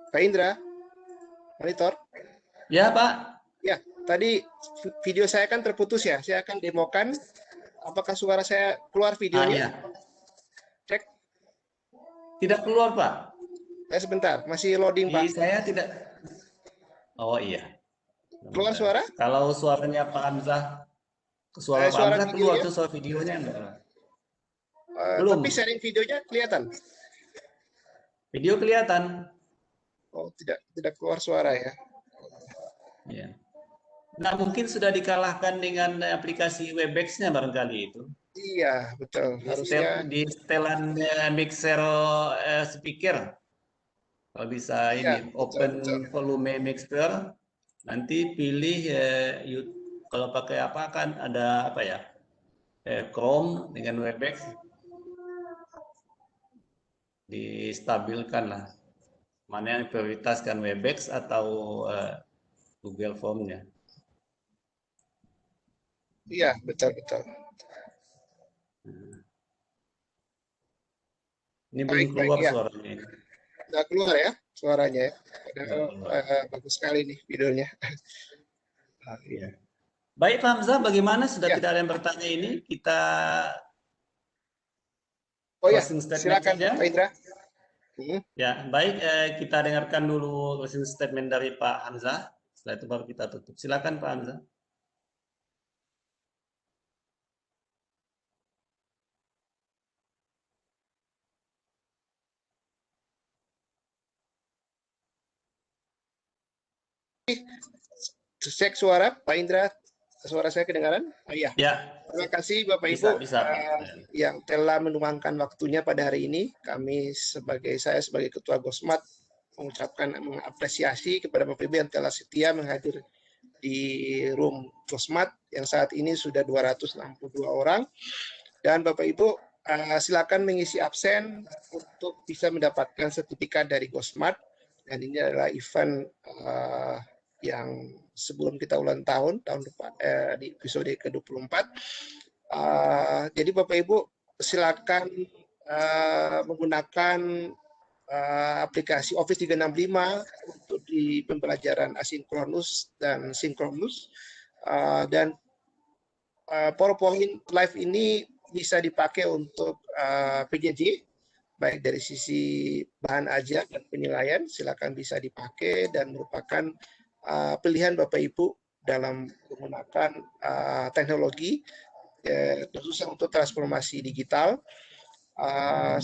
Pak Indra, monitor. Ya, Pak. Ya, tadi video saya kan terputus ya. Saya akan demokan. Apakah suara saya keluar videonya? Iya. Cek. Tidak keluar, Pak. Sebentar, masih loading, Di Pak. saya tidak. Oh, iya. Keluar suara? Kalau suaranya Pak Hamzah, suara Pak Suara Hamzah keluar, videonya? tuh suara videonya enggak. Belum. Tapi sharing videonya kelihatan. Video kelihatan. Oh, tidak keluar suara ya. Ya. Nah, mungkin sudah dikalahkan dengan aplikasi Webex-nya barangkali itu. Iya, betul. Harusnya Di setelan mixer speaker. Kalau bisa iya, ini betul, open betul. volume mixer, nanti pilih kalau pakai apa kan ada apa ya? Chrome dengan Webex distabilkan lah. Mana yang prioritaskan Webex atau Google Form-nya. Iya, betul, betul. Ini belum Baik, keluar ya. suaranya. Nggak keluar ya suaranya ya. Bagus sekali nih videonya. Ya. Baik Pak Hamzah, bagaimana sudah Ya. tidak ada yang bertanya ini? Kita Oh ya, closing statement silakan saja. Pak Indra. Ya, baik, kita dengarkan dulu closing statement dari Pak Hamzah. Setelah itu baru kita tutup. Silakan Pak Hamzah. Cek suara, Pak Indra. Suara saya kedengaran? Oh, iya. Ya, Terima kasih Bapak bisa, Ibu bisa, Pak. yang telah meluangkan waktunya pada hari ini. Saya sebagai Ketua Gosmat mengucapkan mengapresiasi kepada Bapak Ibu yang telah setia menghadir di room Gosmat yang saat ini sudah 262 orang. Dan Bapak Ibu silakan mengisi absen untuk bisa mendapatkan sertifikat dari Gosmat. Dan ini adalah event yang sebelum kita ulang tahun depan di episode ke-24. Jadi Bapak Ibu silakan menggunakan aplikasi Office 365 untuk di pembelajaran asinkronus dan sinkronus, dan PowerPoint Live ini bisa dipakai untuk PJJ, baik dari sisi bahan ajar dan penilaian, silakan bisa dipakai dan merupakan pilihan Bapak Ibu dalam menggunakan teknologi, khususnya untuk transformasi digital.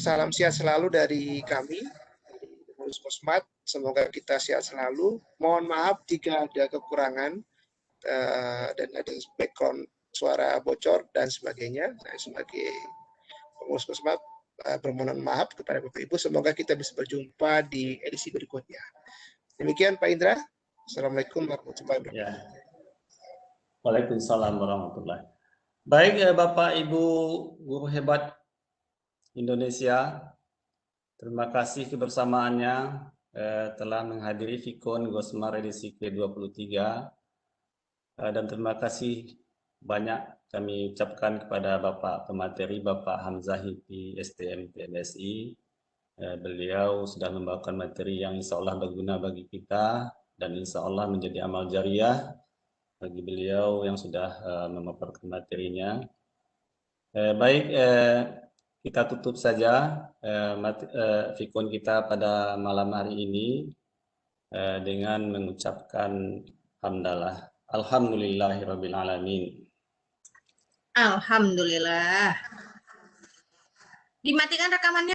Salam sehat selalu dari kami, dari pengurus Gosmat. Semoga kita sehat selalu. Mohon maaf jika ada kekurangan dan ada background suara bocor dan sebagainya. Saya sebagai pengurus Gosmat bermohon maaf kepada Bapak Ibu. Semoga kita bisa berjumpa di edisi berikutnya. Demikian Pak Indra. Assalamualaikum warahmatullahi wabarakatuh. Ya. Waalaikumsalam warahmatullahi. Baik, Bapak Ibu guru hebat Indonesia, terima kasih kebersamaannya telah menghadiri Vikon Gosmar edisi ke-23, dan terima kasih banyak kami ucapkan kepada Bapak pemateri, Bapak Hamzah Hippi STM PMSI. Beliau sudah membawakan materi yang insya Allah berguna bagi kita dan insya Allah menjadi amal jariah bagi beliau yang sudah memaparkan materinya. Baik, kita tutup saja Vikon kita pada malam hari ini dengan mengucapkan hamdalah. Alhamdulillahirabbil alamin. Alhamdulillah. Dimatikan rekamannya.